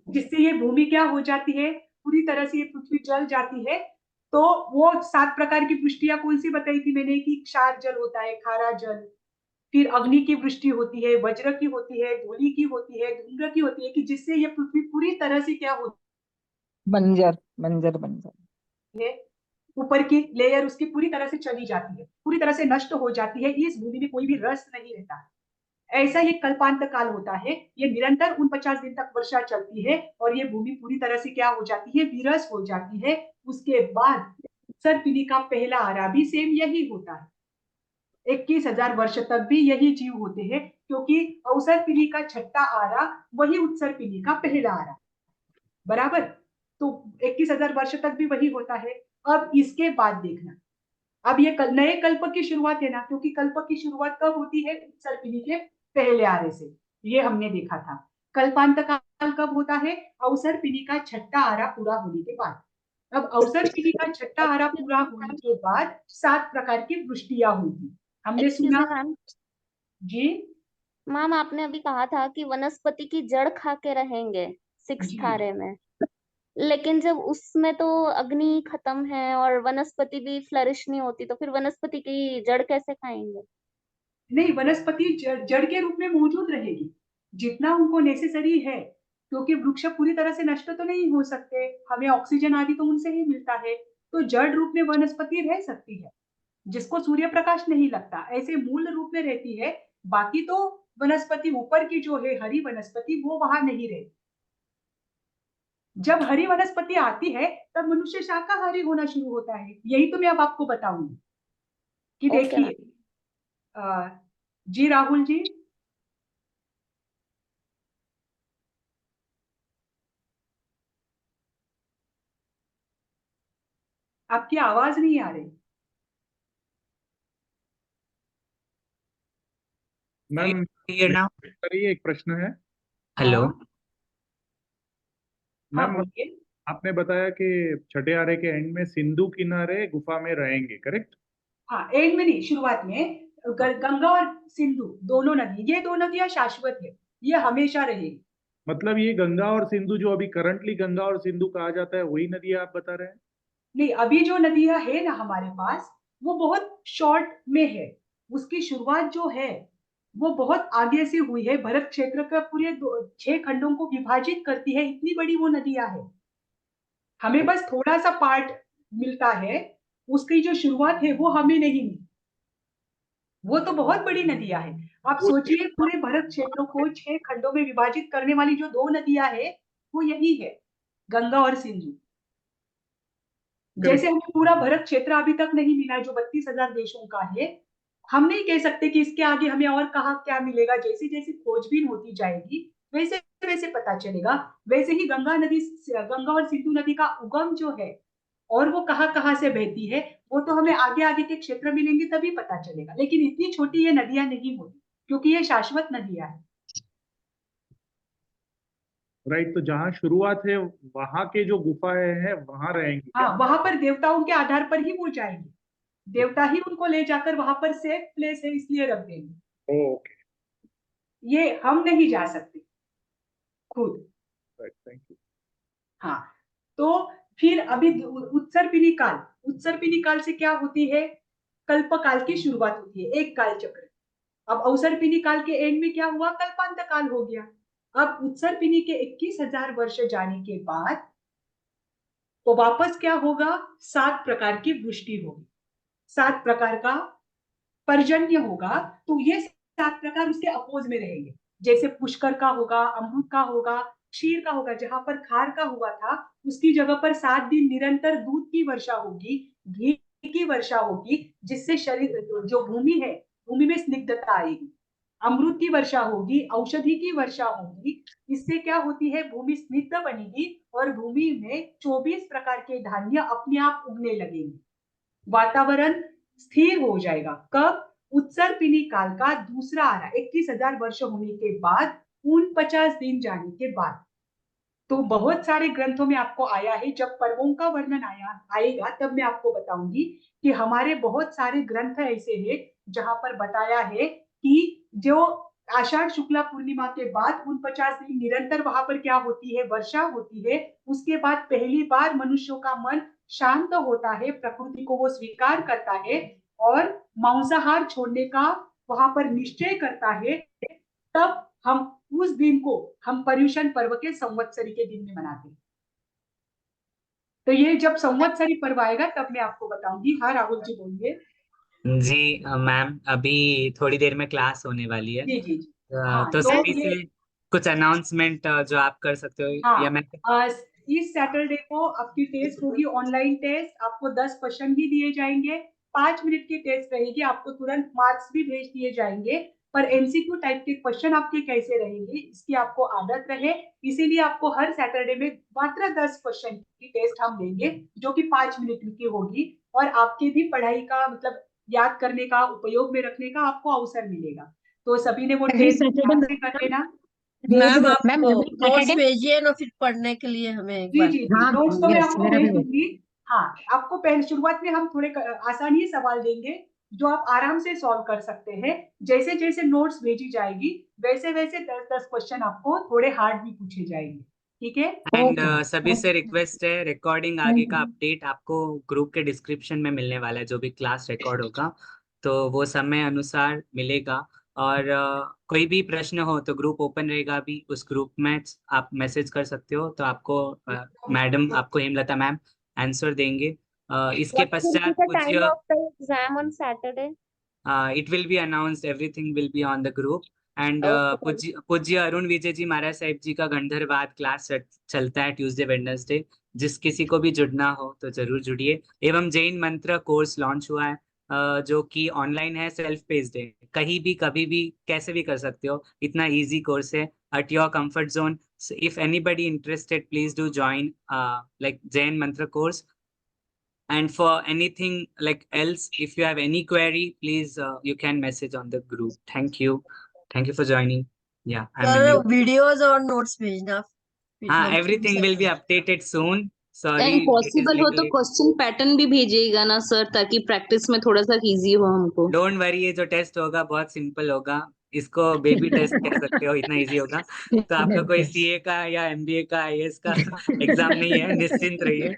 जिससे ये भूमि क्या हो जाती है, पूरी तरह से ये पृथ्वी जल जाती है। तो वो 7 प्रकार की वृष्टियां कौन सी बताई थी मैंने, कि क्षार जल होता है, खारा जल, फिर अग्नि की वृष्टि होती है, वज्र की होती है, धूलि की होती है, धूम्र की होती है, कि जिससे ये पृथ्वी पूरी तरह से क्या होती बंजर बंजर बंजर है, ऊपर की लेयर उसकी पूरी तरह से चली जाती है, पूरी तरह से नष्ट हो जाती है, इस भूमि में कोई भी रस नहीं रहता। ऐसा ये कल्पांत काल होता है। ये निरंतर 49 दिन तक वर्षा चलती है और ये भूमि पूरी तरह से क्या हो जाती है, विरस हो जाती है। उसके बाद उत्सर्पिणी का पहला आरा भी सेम यही होता है। 21,000 वर्ष तक भी यही जीव होते हैं, क्योंकि अवसर्पिणी का छठा आरा वही उत्सर्पिणी का पहला आरा, बराबर। तो 21,000 वर्ष तक भी वही होता है। अब इसके बाद देखना, अब ये नए कल्प की शुरुआत है ना, क्योंकि कल्प की शुरुआत कब होती है, उत्सर्पिणी के पहले आरे से, ये हमने देखा था। कल्पांत काल कब होता है, अवसर्पिणी का छठा आरा पूरा होने के बाद। अब अवसर्पिणी का छठा आरा पूरा होने के बाद 7 प्रकार की वृष्टियां होगी, हमने सुना। मैम, जी मैम आपने अभी कहा था कि वनस्पति की जड़ खा के रहेंगे, सिक्स्थ जी आरे में। लेकिन जब उसमें तो अग्नि खत्म है और वनस्पति भी फ्लरिश नहीं होती, तो फिर वनस्पति की जड़ कैसे खाएंगे? नहीं, वनस्पति जड़ के रूप में मौजूद रहेगी जितना उनको नेसेसरी है, क्योंकि वृक्ष पूरी तरह से नष्ट तो नहीं हो सकते, हमें ऑक्सीजन आदि तो उनसे ही मिलता है, तो जड़ रूप में वनस्पति रह सकती है जिसको सूर्य प्रकाश नहीं लगता, ऐसे मूल रूप में रहती है। बाकी तो वनस्पति ऊपर की जो है हरी वनस्पति वो वहां नहीं रहती। जब हरी वनस्पति आती है तब मनुष्य शाकाहारी होना शुरू होता है, यही तो मैं अब आपको बताऊंगी कि ओके देखिए। जी राहुल जी, आपकी आवाज नहीं आ रही। मैम करिए, एक प्रश्न है। हेलो। हाँ मैम बोलिए। आपने बताया कि छठे आरे के एंड में सिंधु किनारे गुफा में रहेंगे, करेक्ट? हाँ, एंड में नहीं, शुरुआत में गंगा और सिंधु दोनों नदी, ये दो नदियां शाश्वत है, ये हमेशा रहेगी। मतलब ये गंगा और सिंधु जो अभी करंटली गंगा और सिंधु कहा जाता है वही नदी आप बता रहे हैं? नहीं, अभी जो नदियां है ना हमारे पास वो बहुत शॉर्ट में है, उसकी शुरुआत जो है वो बहुत आगे से हुई है, भरत क्षेत्र का पूरे 6 खंडों को विभाजित करती है, इतनी बड़ी वो नदियां है। हमें बस थोड़ा सा पार्ट मिलता है, उसकी जो शुरुआत है वो हमें नहीं मिली। वो तो बहुत बड़ी नदियां है। आप सोचिए पूरे भरत क्षेत्र को 6 खंडों में विभाजित करने वाली जो 2 नदियां है वो यही है, गंगा और सिंधु। जैसे हमें पूरा भरत क्षेत्र अभी तक नहीं मिला जो 32,000 देशों का है, हम नहीं कह सकते कि इसके आगे हमें और कहाँ क्या मिलेगा। जैसे जैसे खोजबीन होती जाएगी वैसे वैसे पता चलेगा। वैसे ही गंगा और सिंधु नदी का उगम जो है और वो कहाँ कहाँ से बहती है वो तो हमें आगे आगे के क्षेत्र मिलेंगे तभी पता चलेगा, लेकिन इतनी छोटी ये नदियां नहीं होती क्योंकि ये शाश्वत नदियां हैं। राइट, तो जहाँ शुरुआत है वहां के जो गुफाएं हैं वहां रहेंगी क्या? हाँ, वहां पर देवताओं के आधार पर ही वो जाएंगे, देवता ही उनको ले जाकर वहां पर सेफ प्लेस है इसलिए रख देंगे। ओके, ये हम नहीं जा सकते खुद। Right, thank you. हाँ, तो फिर अभी उत्सर्पिणी काल से क्या होती है? कल्प काल की शुरुआत होती है, एक काल चक्र। अब अवसर्पिणी काल के एंड में क्या हुआ? कल्पांत काल हो गया। अब उत्सर्पिणी के 21,000 वर्ष जाने के बाद तो वापस क्या होगा? 7 प्रकार की वृष्टि होगी, 7 प्रकार का पर्जन्य होगा। तो ये 7 प्रकार उसके अपोज में रहेंगे, जैसे पुष्कर का होगा, अमृत का होगा, क्षीर का होगा। जहां पर खार का हुआ था उसकी जगह पर 7 दिन निरंतर दूध की वर्षा होगी, घी की वर्षा होगी, जिससे शरीर जो भूमि है भूमि में स्निग्धता आएगी। अमृत की वर्षा होगी, औषधि की वर्षा होगी, इससे क्या होती है? भूमि स्निग्ध बनेगी और भूमि में 24 प्रकार के धान्य अपने आप उगने लगेंगे, वातावरण स्थिर हो जाएगा। कब? उत्सर्पिणी काल का दूसरा आरा 21,000 वर्ष होने के बाद, 49 दिन जाने के बाद। तो बहुत सारे ग्रंथों में आपको आया है, जब पर्वों का वर्णन आएगा तब मैं आपको बताऊंगी कि हमारे बहुत सारे ग्रंथ ऐसे हैं जहां पर बताया है कि जो आषाढ़ शुक्ला पूर्णिमा के बाद 49 दिन निरंतर वहां पर क्या होती है? वर्षा होती है। उसके बाद पहली बार मनुष्यों का मन शांत होता है, प्रकृति को वो स्वीकार करता है और मांसाहार छोड़ने का वहां पर निश्चय करता है। तब हम उस दिन को हम पर्युषण पर्व के संवत्सरी के दिन में मनाते हैं। तो ये जब संवत्सरी पर्व आएगा तब मैं आपको बताऊंगी। हाँ राहुल जी बोलिए। जी मैम, अभी थोड़ी देर में क्लास होने वाली है। जी जी जी। हाँ, तो तो सभी ये से कुछ अनाउंसमेंट जो आप कर सकते हो या मैं। हाँ, इस सैटरडे को आपकी टेस्ट होगी, ऑनलाइन टेस्ट। आपको 10 क्वेश्चन भी दिए जाएंगे, 5 मिनट की टेस्ट रहेगी, आपको तुरंत मार्क्स भी भेज दिए जाएंगे। पर एमसीक्यू टाइप के क्वेश्चन आपके कैसे रहेंगे इसकी आपको आदत रहे, इसीलिए आपको हर सैटरडे में मात्र 10 क्वेश्चन की टेस्ट हम लेंगे जो कि 5 मिनट की होगी और आपके भी पढ़ाई का मतलब याद करने का, उपयोग में रखने का आपको अवसर मिलेगा। तो सभी ने वो टेस्ट ध्यान से कर लेना। मैम आप मैम नोट्स भेजिए ना फिर पढ़ने के लिए हमें एक जी बार। जी जी, हाँ नोट्स तो मैं यस, आपको मेरा भेज भी दूंगी। हाँ, आपको पहले शुरुआत में हम थोड़े आसान ही सवाल देंगे जो आप आराम से सॉल्व कर सकते हैं। जैसे जैसे नोट्स भेजी जाएगी वैसे वैसे 10-10 क्वेश्चन आपको थोड़े हार्ड भी पूछे जाएंगे। ठीक है। एंड ओके सभी से रिक्वेस्ट है, रिकॉर्डिंग आगे का अपडेट आपको ग्रुप के डिस्क्रिप्शन में मिलने वाला है, जो भी क्लास रिकॉर्ड होगा तो वो समय अनुसार मिलेगा। और कोई भी प्रश्न हो तो ग्रुप ओपन रहेगा, अभी उस ग्रुप में आप मैसेज कर सकते हो, तो आपको मैडम, आपको हेमलता मैम आंसर देंगे। इसके What will be पश्चात the कुछ time of the exam on Saturday? it will be announced, everything will be on the group. And Okay. पूज्य अरुण विजय जी महाराज साहिब जी का गंधर्वाद क्लास चलता है ट्यूसडे वेडनेसडे। जिस किसी को भी जुड़ना हो तो जरूर जुड़िए। एवं जैन मंत्र कोर्स लॉन्च हुआ है, जो कि ऑनलाइन है, सेल्फ पेस्ड है, कहीं भी कभी भी कैसे भी कर सकते हो, इतना इजी कोर्स है, at your comfort zone. So if anybody interested, please do join like Jain Mantra course. And for anything like else, if you have any query, please you can message on the group. Thank you. Thank you for joining. Yeah, I'm sir ending. Videos और notes भेजना Everything will be updated soon. And Sorry, it is possible हो little तो late. Question pattern भी भेजिएगा ना sir, ताकि practice में थोड़ा सा इजी हो हमको। डोंट वरी, ये जो टेस्ट होगा बहुत सिंपल होगा, इसको बेबी टेस्ट कह सकते हो, इतना इजी होगा। तो आपका कोई सीए का या एमबीए का आईएएस का एग्जाम नहीं है, निश्चिंत रहिए,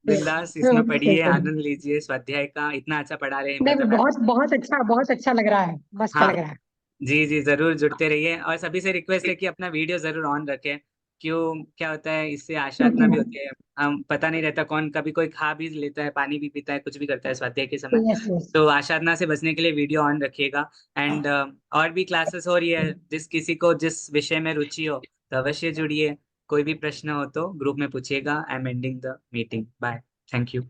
बिंदास इसमें पढ़िए, आनंद लीजिए स्वाध्याय का, इतना अच्छा पढ़ा रहे हैं नहीं, हेमलता मैम। बहुत अच्छा लग रहा है, मस्त हाँ लग रहा है। जी जी, जरूर जुड़ते रहिए। और सभी से रिक्वेस्ट है कि अपना वीडियो जरूर ऑन रखें। क्यों, क्या होता है, इससे आशातना भी होती है, हम पता नहीं रहता, कौन कभी कोई खा भी लेता है, पानी भी पीता है, कुछ भी करता है स्वाध्याय के समय। यस यस तो आशातना से बचने के लिए वीडियो ऑन रखिएगा। एंड और भी क्लासेस हो रही है, जिस किसी को जिस विषय में रुचि हो तो अवश्य जुड़िए। कोई भी प्रश्न हो तो ग्रुप में पूछिएगा। I am ending the meeting. Bye. Thank you.